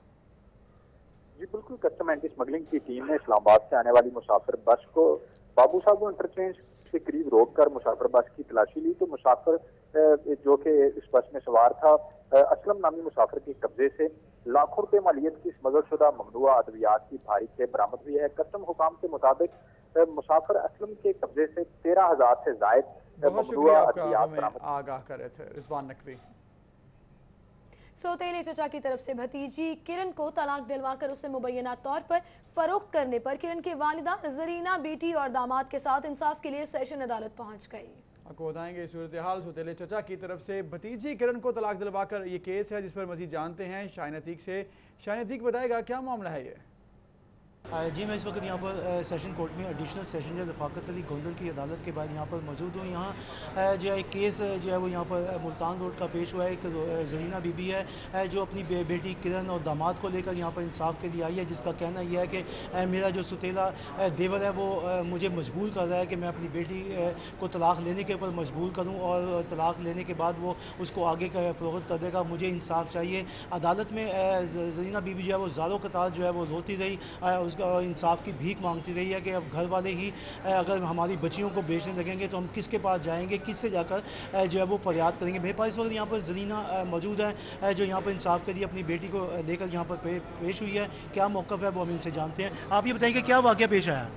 जी बिल्कुल, कस्टम एंटी स्मगलिंग की टीम ने इस्लामाबाद से आने वाली मुसाफिर बस को बाबू साहब इंटरचेंज के करीब रोककर मुसाफिर बस की तलाशी ली। तो मुसाफिर जो कि इस बस में सवार था असलम नामी मुसाफिर के कब्जे से लाखों रुपए मालियत की स्मगल शुदा ममनुआ अद्वियात की भारी खेप बरामद हुई है। कस्टम हुकाम के मुताबिक मुसाफिर असलम के कब्जे से 13,000 से जायद ममनुआ अद्वियात बरामद। आगाह कर रहे थे रिजवान नकवी। सौतेले चचा की तरफ से भतीजी किरण को तलाक दिलवाकर उसे मुबैना तौर पर फरोख्त करने पर किरण के वालिदा जरीना बेटी और दामाद के साथ इंसाफ के लिए सेशन अदालत पहुंच गई। आपको बताएंगे सूरत हाल सौतेले चचा की तरफ से भतीजी किरण को तलाक दिलवाकर ये केस है, जिस पर मजीद जानते हैं शाहीन अतीक से। शाहीन अतीक बताएगा क्या मामला है ये? जी मैं इस वक्त यहाँ पर सेशन कोर्ट में एडिशनल सेशन जज रफ़ाकत अली गोंदल की अदालत के बाद यहाँ पर मौजूद हूँ। यहाँ जो है एक केस जो है वो यहाँ पर मुल्तान रोड का पेश हुआ है। एक जरीना बीबी है जो अपनी बेटी किरण और दामाद को लेकर यहाँ पर इंसाफ के लिए आई है, जिसका कहना यह है कि मेरा जो सुतेला देवर है वो मुझे मजबूर कर रहा है कि मैं अपनी बेटी को तलाक लेने के ऊपर मजबूर करूँ और तलाक लेने के बाद वो उसको आगे फ़रोख्त कर देगा। मुझे इंसाफ चाहिए। अदालत में जरीना बीबी जो है वो ज़ारो कतार जो है वो रोती रही, उसका इंसाफ की भीख मांगती रही है कि अब घर वाले ही अगर हमारी बच्चियों को बेचने लगेंगे तो हम किसके पास जाएंगे, किससे जाकर जो है वो फरियाद करेंगे। मेरे पास इस वक्त यहाँ पर जरीना मौजूद है जो यहाँ पर इंसाफ के लिए अपनी बेटी को लेकर यहाँ पर पेश हुई है। क्या मौक़िफ़ है वो हम इनसे जानते हैं। आप ये बताएंगे क्या वाक़या पेश आया?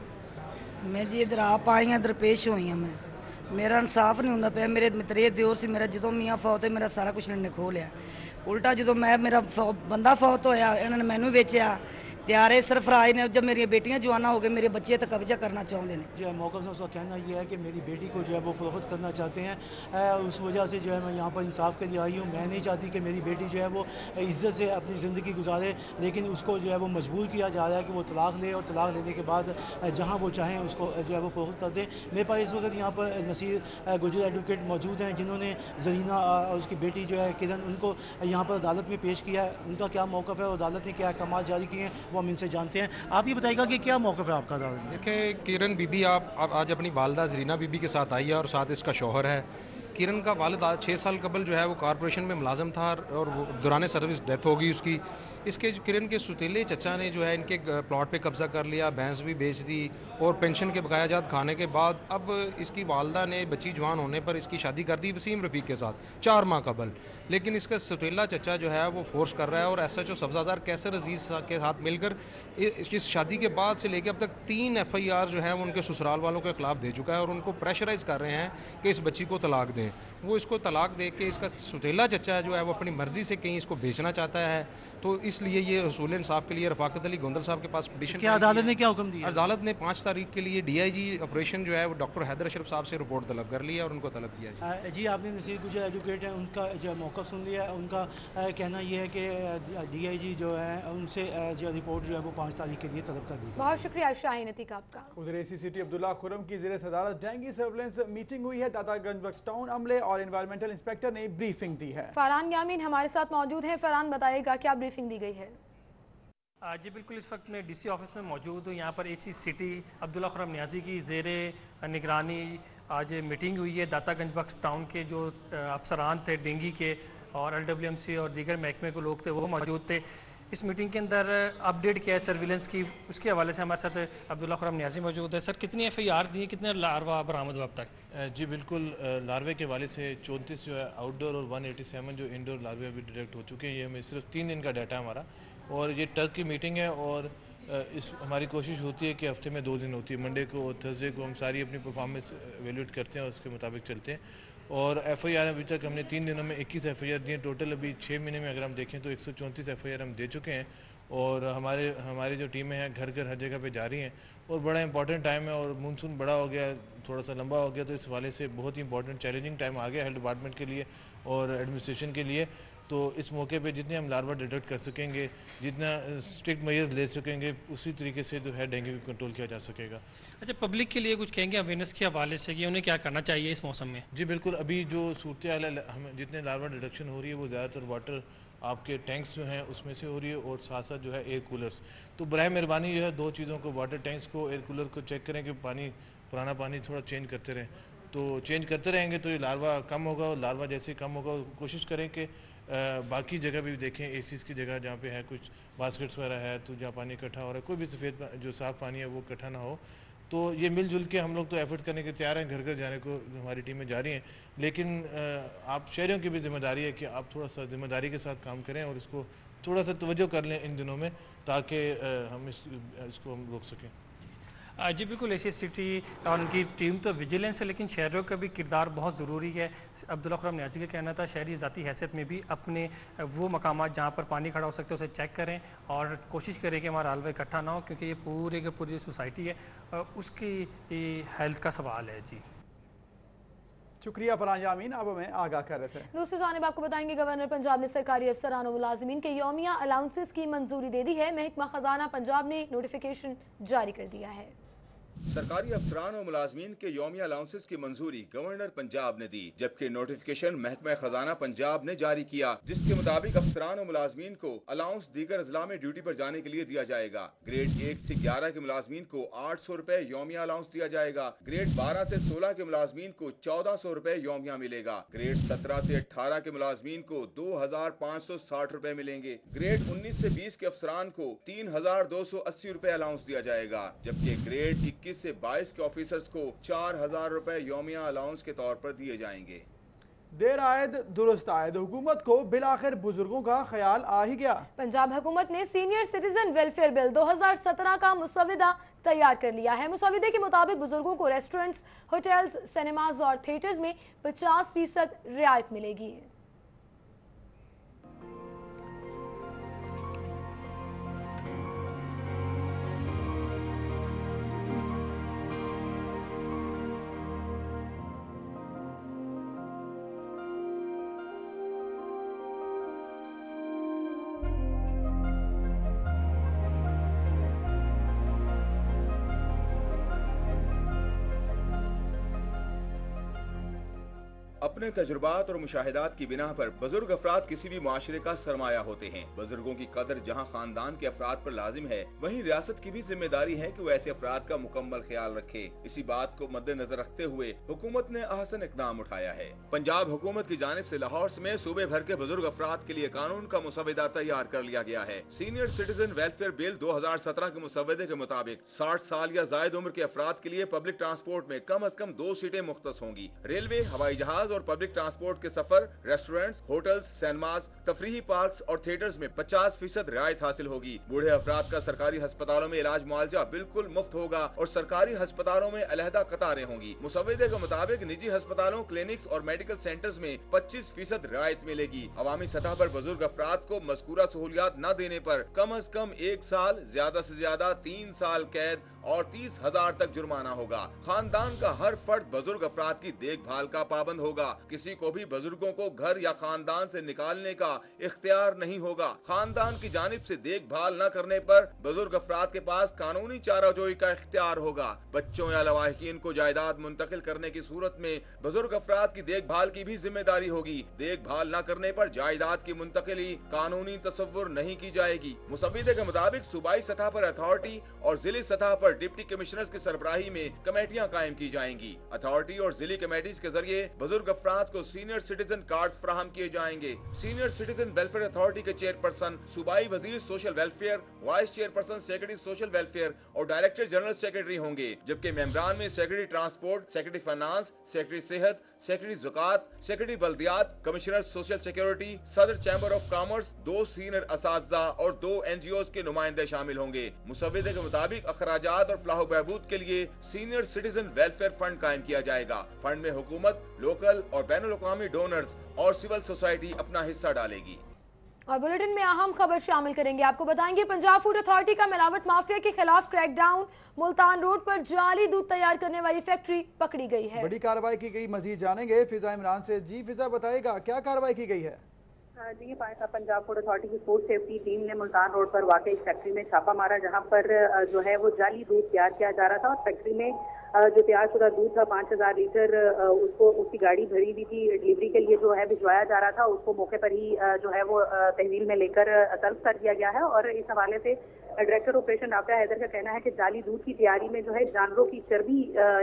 मैं जी इधर आप आई हैं, इधर पेश हुई हैं। मैं मेरा इंसाफ नहीं होंदा पे। मेरे मित्रे दिओर से मेरा जो मियाँ फौत है मेरा सारा कुछ इन्होंने खो लिया। उल्टा जो मैं मेरा बंदा फौत होया इन्होंने मैनू बेचा। त्यारे सरफराज ने जब मेरी बेटियां जवाना हो गई मेरे बच्चे तो कब्जा करना चाहते हैं। जो है मौक़िफ़ से उसका कहना यह है कि मेरी बेटी को जो है वो फ़रोख्त करना चाहते हैं। उस वजह से जो है मैं यहाँ पर इंसाफ के लिए आई हूँ। मैं नहीं चाहती कि मेरी बेटी जो है वो इज़्ज़त से अपनी ज़िंदगी गुजारे, लेकिन उसको जो है वो मजबूर किया जा रहा है कि वो तलाक ले और तलाक लेने के बाद जहाँ वो चाहें उसको जो है वो फ़रोख्त कर दें। मेरे पास इस वक्त यहाँ पर नसीर गुजर एडवोकेट मौजूद हैं जिन्होंने जरीना और उसकी बेटी जो है किरण उनको यहाँ पर अदालत में पेश किया है। उनका क्या मौक़िफ़ है और अदालत ने क्या अहकाम जारी किए हैं वो हम इनसे जानते हैं। आप ये बताइएगा कि क्या मौक़िफ़ है आपका अदालत में? देखिए किरण बीबी आप आज अपनी वालदा जरीना बीबी के साथ आई है और साथ इसका शौहर है। किरण का वालिद 6 साल कबल जो है वो कॉरपोरेशन में मुलाजम था और वो दौरान सर्विस डेथ हो गई उसकी। इसके किरण के सुतीले चचा ने जो है इनके प्लॉट पे कब्ज़ा कर लिया, भैंस भी बेच दी और पेंशन के बकाया जात खाने के बाद अब इसकी वालदा ने बच्ची जवान होने पर इसकी शादी कर दी वसीम रफ़ीक के साथ 4 माह कबल। लेकिन इसका सुतीला चचा जो है वो फोर्स कर रहा है और SHO सब्ज़ादार कैसर अजीज़ के साथ मिलकर इस शादी के बाद से लेकर अब तक 3 FIR जो है वो उनके ससुराल वालों के ख़िलाफ़ दे चुका है और उनको प्रेशराइज़ कर रहे हैं कि इस बच्ची को तलाक दें। वो इसको तलाक दे के इसका सुतीला चचा जो है वो अपनी मर्ज़ी से कहीं इसको बेचना चाहता है, तो इसलिए ये हुसूल इंसाफ के लिए रफ़ाकत अली गोंदल साहब के पास पिटीशन क्या अदालत ने क्या हुक्म दिया? अदालत ने 5 तारीख के लिए DIG ऑपरेशन जो है वो डॉक्टर हैदर अशरफ साहब से रिपोर्ट तलब कर लिया और उनको तलब किया। जी आपने नसीर कुछ एजुकेट है उनका जो मौक़िफ़ सुन लिया, उनका कहना यह है कि DIG जो है उनसे जो रिपोर्ट जो है वो 5 तारीख के लिए तलब कर दी। बहुत शुक्रिया शाहीन अतीक आपका। उधर ACCT अब्दुल्ला खुरम की ज़ेर सदारत डेंगू सर्विलेंस मीटिंग हुई है। दातागंज बख्श टाउन अमले और एनवायरमेंटल इंस्पेक्टर ने ब्रीफिंग दी है। फरहान यामीन हमारे साथ मौजूद हैं। फरहान बताइएगा क्या ब्रीफिंग दी गई है? जी बिल्कुल, इस वक्त मैं DC ऑफिस में मौजूद हूँ। यहाँ पर ACCT अब्दुल्ला खुरम नियाजी की ज़ेर निगरानी आज मीटिंग हुई है। दातागंज बख्श टाउन के जो अफसरान थे डेंगू के और LWMC और दीगर महकमे के लोग थे वो मौजूद थे। इस मीटिंग के अंदर अपडेट किया है सर्विलेंस की, उसके हवाले से हमारे साथ अब्दुल्ला खुरम नियाजी मौजूद है। सर कितनी FIR दी, कितने लार्वा बरामद हुआ अब तक? जी बिल्कुल, लार्वे के वाले से 34 जो है आउटडोर और 187 जो इंडोर लार्वे अभी डिटेक्ट हो चुके हैं। ये हमें सिर्फ 3 दिन का डाटा है हमारा और ये टर्क की मीटिंग है और इस हमारी कोशिश होती है कि हफ्ते में 2 दिन होती है। मंडे को और थर्सडे को हम सारी अपनी परफॉर्मेंस एवेल्यूएट करते हैं और उसके मुताबिक चलते हैं। और FIR अभी तक हमने 3 दिनों में 21 FIR दिए। टोटल अभी 6 महीने में अगर हम देखें तो 134 FIR हम दे चुके हैं और हमारी जो टीमें हैं घर घर हर जगह पे जा रही हैं और बड़ा इंपॉर्टेंट टाइम है और मानसून बड़ा हो गया, थोड़ा सा लंबा हो गया, तो इस वाले से बहुत ही इंपॉर्टेंट चैलेंजिंग टाइम आ गया हेल्थ डिपार्टमेंट के लिए और एडमिनिस्ट्रेशन के लिए। तो इस मौके पे जितने हम लार्वा डिटेक्ट कर सकेंगे, जितना स्ट्रिक्ट मेजर्स ले सकेंगे, उसी तरीके से जो है डेंगू को कंट्रोल किया जा सकेगा। अच्छा, पब्लिक के लिए कुछ कहेंगे अवेयरनेस के हवाले से कि उन्हें क्या करना चाहिए इस मौसम में? जी बिल्कुल, अभी जो सूरत हाल है, हम जितने लार्वा डिटेक्शन हो रही है वो ज़्यादातर वाटर आपके टैंक्स जो हैं उसमें से हो रही है और साथ साथ जो है एयर कूलर्स। तो बराए मेहरबानी जो है 2 चीज़ों को, वाटर टैंक्स को, एयर कूलर को चेक करें कि पुराना पानी थोड़ा चेंज करते रहें। तो चेंज करते रहेंगे तो ये लार्वा कम होगा और लार्वा जैसे कम होगा कोशिश करें कि बाकी जगह भी देखें, एसीज़ की जगह जहाँ पे है कुछ बास्केट्स वगैरह है तो जहाँ पानी इकट्ठा हो रहा है, कोई भी सफ़ेद जो साफ़ पानी है वो इकट्ठा ना हो। तो ये मिलजुल के हम लोग तो एफर्ट करने के तैयार हैं, घर घर जाने को हमारी टीमें जा रही हैं। लेकिन आप शहरियों की भी जिम्मेदारी है कि आप थोड़ा सा जिम्मेदारी के साथ काम करें और इसको थोड़ा सा तवज्जो कर लें इन दिनों में, ताकि हम इसको हम रोक सकें। जी बिल्कुल, ACCT और उनकी टीम तो विजिलेंस है, लेकिन शहरों का भी किरदार बहुत ज़रूरी है। अब्दुल्ला खुरम नियाजी का कहना था शहरी ज़ाती हैसियत में भी अपने वो मकामात जहाँ पर पानी खड़ा हो सकता है उसे चेक करें और कोशिश करें कि हमारा हलवा इकट्ठा ना हो, क्योंकि ये पूरे के पूरी सोसाइटी है उसकी हेल्थ का सवाल है। जी शुक्रिया फरहान यामीन, अब हमें आगाह कर रहे थे। दूसरी जानिब आपको बताएंगे गवर्नर पंजाब ने सरकारी अफसरान और मुलाजिमीन के यौमिया अलाउंसेस की मंजूरी दे दी है। महकमा खजाना पंजाब ने नोटिफिकेशन जारी कर दिया है। सरकारी अफसरान और मुलाजमीन के यौमिया अलाउंसेस की मंजूरी गवर्नर पंजाब ने दी, जबकि नोटिफिकेशन महकमा खजाना पंजाब ने जारी किया, जिसके मुताबिक अफसरान और मुलाजमीन को अलाउंस दीगर अजला में ड्यूटी पर जाने के लिए दिया जाएगा। ग्रेड 1 से 11 के मुलाजमीन को 800 रुपए यौमिया अलाउंस दिया जाएगा। ग्रेड 12 से 16 के मुलाजमीन को 1400 रुपए यौमिया मिलेगा। ग्रेड 17 से 18 के मुलाजमीन को 2560 रुपए मिलेंगे। ग्रेड 19 से 20 के अफसरान को 3280 रुपए अलाउंस दिया जाएगा, जबकि ग्रेड 21 से 22 के ऑफिसर्स को 4000 रुपए यौमिया अलाउंस के तौर पर दिए जाएंगे। देर आयद दुरुस्त आयद, हुकूमत को बिलाखिर बुजुर्गों का ख्याल आ ही गया। पंजाब हुकूमत ने सीनियर सिटीजन वेलफेयर बिल 2017 का मुसविदा तैयार कर लिया है। मुसविदे के मुताबिक बुजुर्गों को रेस्टोरेंट्स, होटल्स, सिनेमाज और थिएटर्स में 50% रियायत मिलेगी। अपने तजुर्बात और मुशाहिदात की बिना पर बुजुर्ग अफराद किसी भी माशरे का सरमाया होते हैं। बुजुर्गों की कदर जहाँ खानदान के अफराद पर लाजिम है, वहीं रियासत की भी जिम्मेदारी है कि वो ऐसे अफराद का मुकम्मल ख्याल रखे। इसी बात को मद्देनजर रखते हुए हुकूमत ने अहसन इकदाम उठाया है। पंजाब हुकूमत की जानिब से लाहौर समेत सूबे भर के बुजुर्ग अफराद के लिए कानून का मुसवदा तैयार कर लिया गया है। सीनियर सिटीजन वेलफेयर बिल 2017 के मुसवदे के मुताबिक 60 साल या जायद उम्र के अफराद के लिए पब्लिक ट्रांसपोर्ट में कम अज कम 2 सीटें मुख्तस होंगी। रेलवे, हवाई जहाज और पब्लिक ट्रांसपोर्ट के सफर, रेस्टोरेंट्स, होटल्स, सिनेमाज, तफरीही पार्क्स और थिएटर्स में 50% रियायत हासिल होगी। बूढ़े अफराद का सरकारी अस्पतालों में इलाज मुआवजा बिल्कुल मुफ्त होगा और सरकारी अस्पतालों में अलहदा कतारें होंगी। मुसवदे के मुताबिक निजी अस्पतालों, क्लिनिक्स और मेडिकल सेंटर्स में 25% रियायत मिलेगी। अवामी सतह पर बुजुर्ग अफराद को मज़कूरा सहूलियात न देने पर कम अज कम 1 साल, ज्यादा से ज्यादा 3 साल कैद और 30,000 तक जुर्माना होगा। खानदान का हर फर्द बुजुर्ग अफराद की देखभाल का पाबंद होगा। किसी को भी बुजुर्गों को घर या खानदान से निकालने का इख्तियार नहीं होगा। खानदान की जानिब से देखभाल न करने पर बुजुर्ग अफराद के पास कानूनी चाराजोई का इख्तियार होगा। बच्चों या लवाहिकीन को जायदाद मुंतकिल करने की सूरत में बुजुर्ग अफराद की देखभाल की भी जिम्मेदारी होगी। देखभाल न करने पर जायदाद की मुंतकिली कानूनी तसव्वुर नहीं की जाएगी। मुसव्विदे के मुताबिक सूबाई सतह पर अथॉरिटी और जिली सतह पर डिप्टी कमिश्नर्स की सरबराही में कमेटियां कायम की जाएंगी। अथॉरिटी और जिली कमेटीज के जरिए बुजुर्ग अफराद को सीनियर सिटीजन कार्ड फराहम किए जाएंगे। सीनियर सिटीजन वेलफेयर अथॉरिटी के चेयरपर्सन सूबाई वजीर social welfare, vice chairperson secretary social welfare और डायरेक्टर जनरल सेक्रेटरी होंगे, जबकि मेंबरान में secretary transport, secretary finance, secretary सेहत, सेक्रेटरी ज़कात, सेक्रेटरी बल्दियात, कमिश्नर सोशल सिक्योरिटी, सदर चैम्बर ऑफ कॉमर्स, 2 सीनियर असातिज़ा और 2 NGOs के नुमाइंदे शामिल होंगे। मुसव्विदे के मुताबिक अखराजात और फलाह बहबूद के लिए सीनियर सिटीजन वेलफेयर फंड कायम किया जाएगा। फंड में हुकूमत, लोकल और बैनुल अक़वामी डोनर्स और सिविल सोसाइटी अपना हिस्सा डालेगी। और बुलेटिन में अहम खबर शामिल करेंगे। आपको बताएंगे पंजाब फूड अथॉरिटी का मिलावट माफिया के खिलाफ क्रैकडाउन। मुल्तान रोड पर जाली दूध तैयार करने वाली फैक्ट्री पकड़ी गई है। बड़ी कार्रवाई की गई, मजीद जानेंगे फिजा इमरान से। जी फिजा, बताएगा क्या कार्रवाई की गई है? जी पंजाब फूड अथॉरिटी की फूड सेफ्टी टीम ने मुल्तान रोड पर वाकई इस फैक्ट्री में छापा मारा, जहां पर जो है वो जाली दूध तैयार किया जा रहा था। और फैक्ट्री में जो तैयार शुदा दूध था 5,000 लीटर, उसको उसकी गाड़ी भरी हुई थी, डिलीवरी के लिए जो है भिजवाया जा रहा था। उसको मौके पर ही जो है वो तहवील में लेकर तलब कर दिया गया है। और इस हवाले से डायरेक्टर ऑपरेशन राफिया हैदर का कहना है कि जाली दूध की तैयारी में जो है जानवरों की चर्बी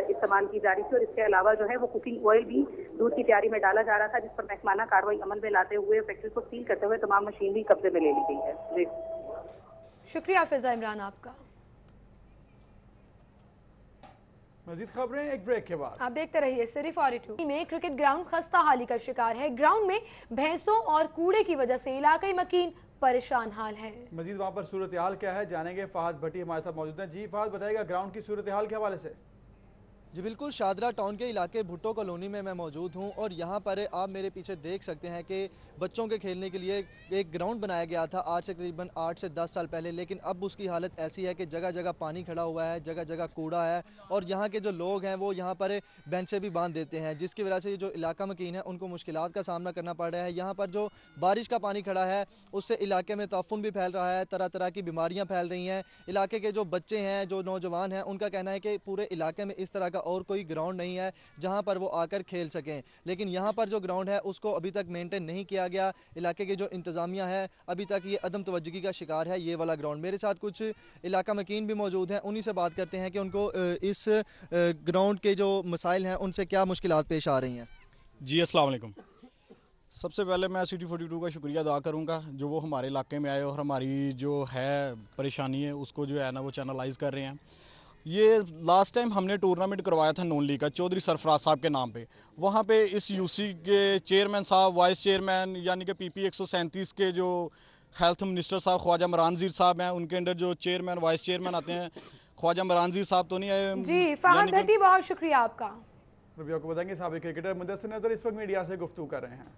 इस्तेमाल की जा रही थी और इसके अलावा जो है वो कुकिंग ऑयल भी दूध की तैयारी में डाला जा रहा था, जिस पर महकमाना कार्रवाई अमल में लाते हुए फैक्ट्री को सील करते हुए तमाम मशीनरी कब्जे में ले ली गई है। जी शुक्रिया फिजा इमरान आपका। मजीद खबरें एक ब्रेक के बाद। आप देखते रहिए सिर्फ 42 में। क्रिकेट ग्राउंड खस्ता हाली का शिकार है। ग्राउंड में भैंसों और कूड़े की वजह से इलाकाई मकीन परेशान हाल है। मजीद वहाँ पर सूरत हाल क्या है जानेंगे। फहद भट्टी हमारे साथ मौजूद हैं। जी फहद, बताएगा ग्राउंड की सूरत हाल के हवाले से। जी बिल्कुल, शादरा टाउन के इलाके भुट्टो कॉलोनी में मैं मौजूद हूं और यहां पर आप मेरे पीछे देख सकते हैं कि बच्चों के खेलने के लिए एक ग्राउंड बनाया गया था आज से तकरीबन 8 से 10 साल पहले, लेकिन अब उसकी हालत ऐसी है कि जगह जगह पानी खड़ा हुआ है, जगह जगह कूड़ा है और यहाँ के जो लोग हैं वो यहाँ पर बेंचें भी बांध देते हैं, जिसकी वजह से जो इलाका मकीन है उनको मुश्किलात का सामना करना पड़ रहा है। यहाँ पर जो बारिश का पानी खड़ा है उससे इलाके में ताफुन भी फैल रहा है, तरह तरह की बीमारियाँ फैल रही हैं। इलाके के जो बच्चे हैं, जो नौजवान हैं, उनका कहना है कि पूरे इलाके में इस तरह का और कोई ग्राउंड नहीं है जहां पर वो आकर खेल सकें, लेकिन यहां पर जो ग्राउंड है उसको अभी तक मेंटेन नहीं किया गया। इलाके के जो इंतज़ामिया है अभी तक ये अदम तवज्जुगी का शिकार है ये वाला ग्राउंड। मेरे साथ कुछ इलाका मकीन भी मौजूद हैं, उन्हीं से बात करते हैं कि उनको इस ग्राउंड के जो मसाइल हैं उनसे क्या मुश्किलात पेश आ रही हैं। जी अस्सलाम वालेकुम। सबसे पहले मैं सिटी 42 का शुक्रिया अदा करूंगा जो वो हमारे इलाके में आए और हमारी जो है परेशानी है उसको जो है ना वो चैनलाइज कर रहे हैं। ये लास्ट टाइम हमने टूर्नामेंट करवाया था नून लीग का चौधरी सरफराज साहब के नाम पे। वहाँ पे इस यूसी के चेयरमैन साहब, वाइस चेयरमैन यानी कि PP 137 के जो हेल्थ मिनिस्टर साहब ख्वाजा मरानज़ीर साहब हैं, उनके अंडर जो चेयरमैन वाइस चेयरमैन आते हैं, ख्वाजा मरानज़ीर साहब तो नहीं आए। जी फहद भट्टी, बहुत शुक्रिया आपका। रबिया को बताएंगे साबिक क्रिकेटर मुदस्सिर नज़र इस वक्त मीडिया से गुफ्तगू कर रहे हैं।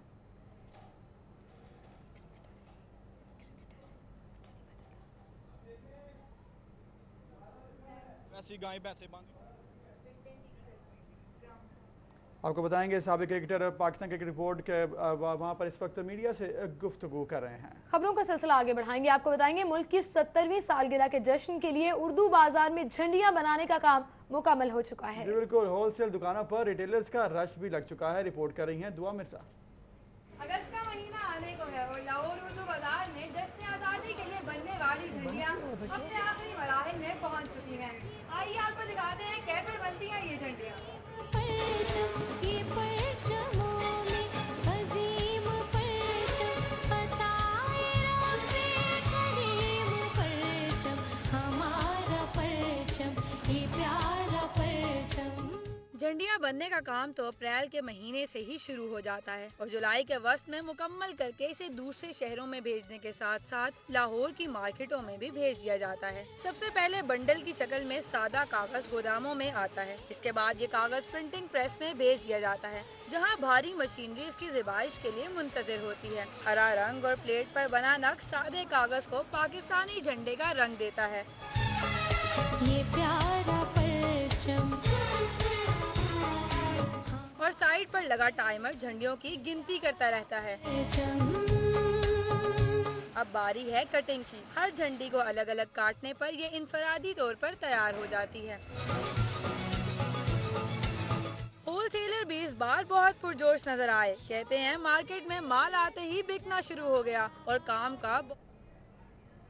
आपको बताएंगे साबिक क्रिकेटर पाकिस्तान क्रिकेट बोर्ड के वहाँ पर इस वक्त मीडिया से गुफ्तगू कर रहे हैं। खबरों का सिलसिला आगे बढ़ाएंगे। आपको बताएंगे मुल्क की 70वीं सालगिरह के जश्न के लिए उर्दू बाजार में झंडियां बनाने का काम मुकम्मल हो चुका है। बिल्कुल, होलसेल दुकानों पर रिटेलर्स का रश भी लग चुका है। रिपोर्ट कर रही हैं दुआ मिर्जा। अगस्त का महीना आने को है और लाहौर उर्दू बाजार में जश्न आज़ादी के लिए बनने वाली झंडियाँ अपने आखिरी मराहिल में पहुंच चुकी हैं। आइए आपको दिखाते हैं कैसे बनती हैं ये झंडियाँ। झंडियाँ बनने का काम तो अप्रैल के महीने से ही शुरू हो जाता है और जुलाई के वस्त में मुकम्मल करके इसे दूसरे शहरों में भेजने के साथ साथ लाहौर की मार्केटों में भी भेज दिया जाता है। सबसे पहले बंडल की शक्ल में सादा कागज गोदामों में आता है। इसके बाद ये कागज प्रिंटिंग प्रेस में भेज दिया जाता है, जहाँ भारी मशीनरी इसकी ज़िबाइश के लिए मुंतज़िर होती है। हरा रंग और प्लेट पर बना नक्श सादे कागज को पाकिस्तानी झंडे का रंग देता है। ये प्यारा परचम और साइड पर लगा टाइमर झंडियों की गिनती करता रहता है। अब बारी है कटिंग की। हर झंडी को अलग अलग काटने पर ये इनफरादी तौर पर तैयार हो जाती है। होलसेलर भी इस बार बहुत पुरजोश नजर आए। कहते हैं मार्केट में माल आते ही बिकना शुरू हो गया और काम का।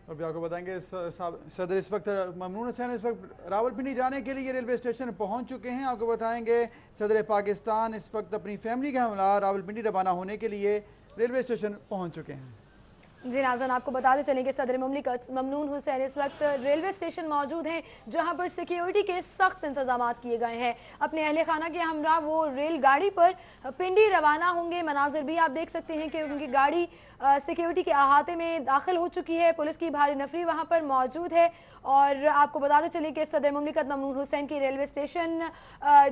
अभी आपको बताएंगे सदर इस वक्त ममनून हुसैन इस वक्त रावलपिंडी जाने के लिए रेलवे स्टेशन पहुंच चुके हैं। आपको बताएंगे सदर पाकिस्तान इस वक्त अपनी फैमिली का हमला रावलपिंडी रवाना होने के लिए रेलवे स्टेशन पहुंच चुके हैं। जी नाज़रीन, आपको बताते चलें कि सदर मुमलिकत ममनून हुसैन इस वक्त रेलवे स्टेशन मौजूद हैं, जहां पर सिक्योरिटी के सख्त इंतजाम किए गए हैं। अपने अहले खाना के हमरा वो रेलगाड़ी पर पिंडी रवाना होंगे। मनाजिर भी आप देख सकते हैं कि उनकी गाड़ी सिक्योरिटी के अहाते में दाखिल हो चुकी है। पुलिस की भारी नफरी वहां पर मौजूद है। और आपको बताते चलें कि सदर मुमलिकत ममनून हुसैन की रेलवे स्टेशन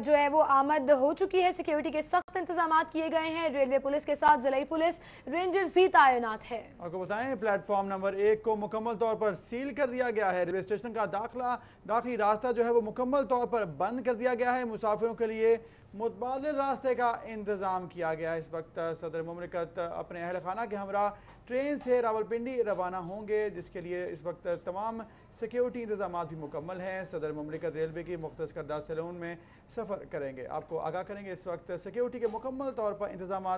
जो है वो आमद हो चुकी है। सिक्योरिटी के सख्त इंतजाम किए गए हैं। रेलवे पुलिस के साथ जिला पुलिस रेंजर्स भी तैनात है। आपको बताएं प्लेटफॉर्म नंबर 1 को मुकम्मल तौर पर सील कर दिया गया है। रेलवे स्टेशन का दाखिली रास्ता जो है वो मुकम्मल तौर पर बंद कर दिया गया है। मुसाफिरों के लिए मुतबादिल रास्ते का इंतज़ाम किया गया है। इस वक्त सदर मुमलिकत अपने अहल खाना के हमरा ट्रेन से रावलपिंडी रवाना होंगे, जिसके लिए इस वक्त तमाम सिक्योरिटी इंतजाम भी मुकम्मल हैं। सदर मुमलिकत रेलवे की मुख्तस करदा सैलून में सफ़र करेंगे। आपको आगाह करेंगे इस वक्त सिक्योरिटी के मुकम्मल तौर पर इंतजाम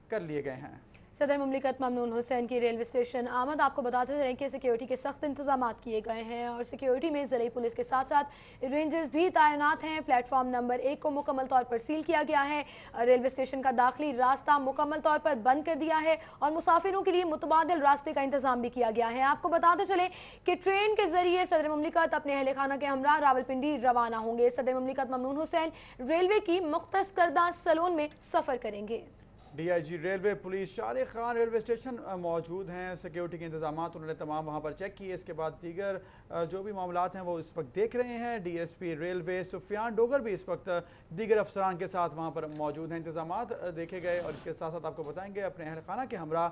कर लिए गए हैं। सदर मुमलिकत ममनून हुसैन की रेलवे स्टेशन आमद। आपको बताते चलें कि सिक्योरिटी के सख्त इंतजाम किए गए हैं और सिक्योरिटी में जिले पुलिस के साथ साथ रेंजर्स भी तैनात हैं। प्लेटफॉर्म नंबर 1 को मुकम्मल तौर पर सील किया गया है। रेलवे स्टेशन का दाखिली रास्ता मुकम्मल तौर पर बंद कर दिया है और मुसाफिरों के लिए मुतबादिल रास्ते का इंतजाम भी किया गया है। आपको बताते चलें कि ट्रेन के जरिए सदर मुमलिकत अपने अहले खाना के हमरा रावलपिंडी रवाना होंगे। सदर मुमलिकत ममनून हुसैन रेलवे की मुख्तस करदा सैलून में सफ़र करेंगे। DIG railway police Shariq Khan railway station मौजूद हैं। सिक्योरिटी के इंतजाम उन्होंने तमाम वहाँ पर चेक किए। इसके बाद दीगर जो भी मामलात हैं वो इस वक्त देख रहे हैं। DSP रेलवे सुफियान डोगर भी इस वक्त दीगर अफसरान के साथ वहाँ पर मौजूद हैं। इंतजाम देखे गए और इसके साथ साथ आपको बताएंगे अपने अहल खाना के हमरा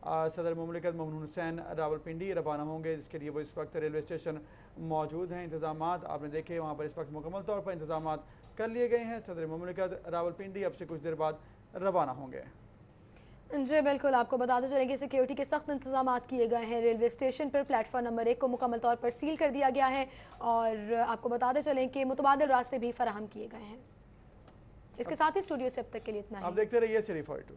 सदर मुमलिकत ममनून हुसैन रावलपिंडी रवाना होंगे, जिसके लिए वो इस वक्त रेलवे स्टेशन मौजूद हैं। इंतजाम आपने देखे वहाँ पर इस वक्त मुकम्मल तौर पर इंतजाम कर लिए गए हैं। सदर मुमलिकत रावलपिंडी अब से कुछ देर बाद रवाना होंगे। जी बिल्कुल, आपको बताते चलें कि सिक्योरिटी के सख्त इंतजाम किए गए हैं। रेलवे स्टेशन पर प्लेटफॉर्म नंबर 1 को मुकम्मल तौर पर सील कर दिया गया है और आपको बताते चलें कि मुतबादिल रास्ते भी फराहम किए गए हैं। इसके साथ ही स्टूडियो से अब तक के लिए इतना ही। आप देखते रहिए सिटी 42।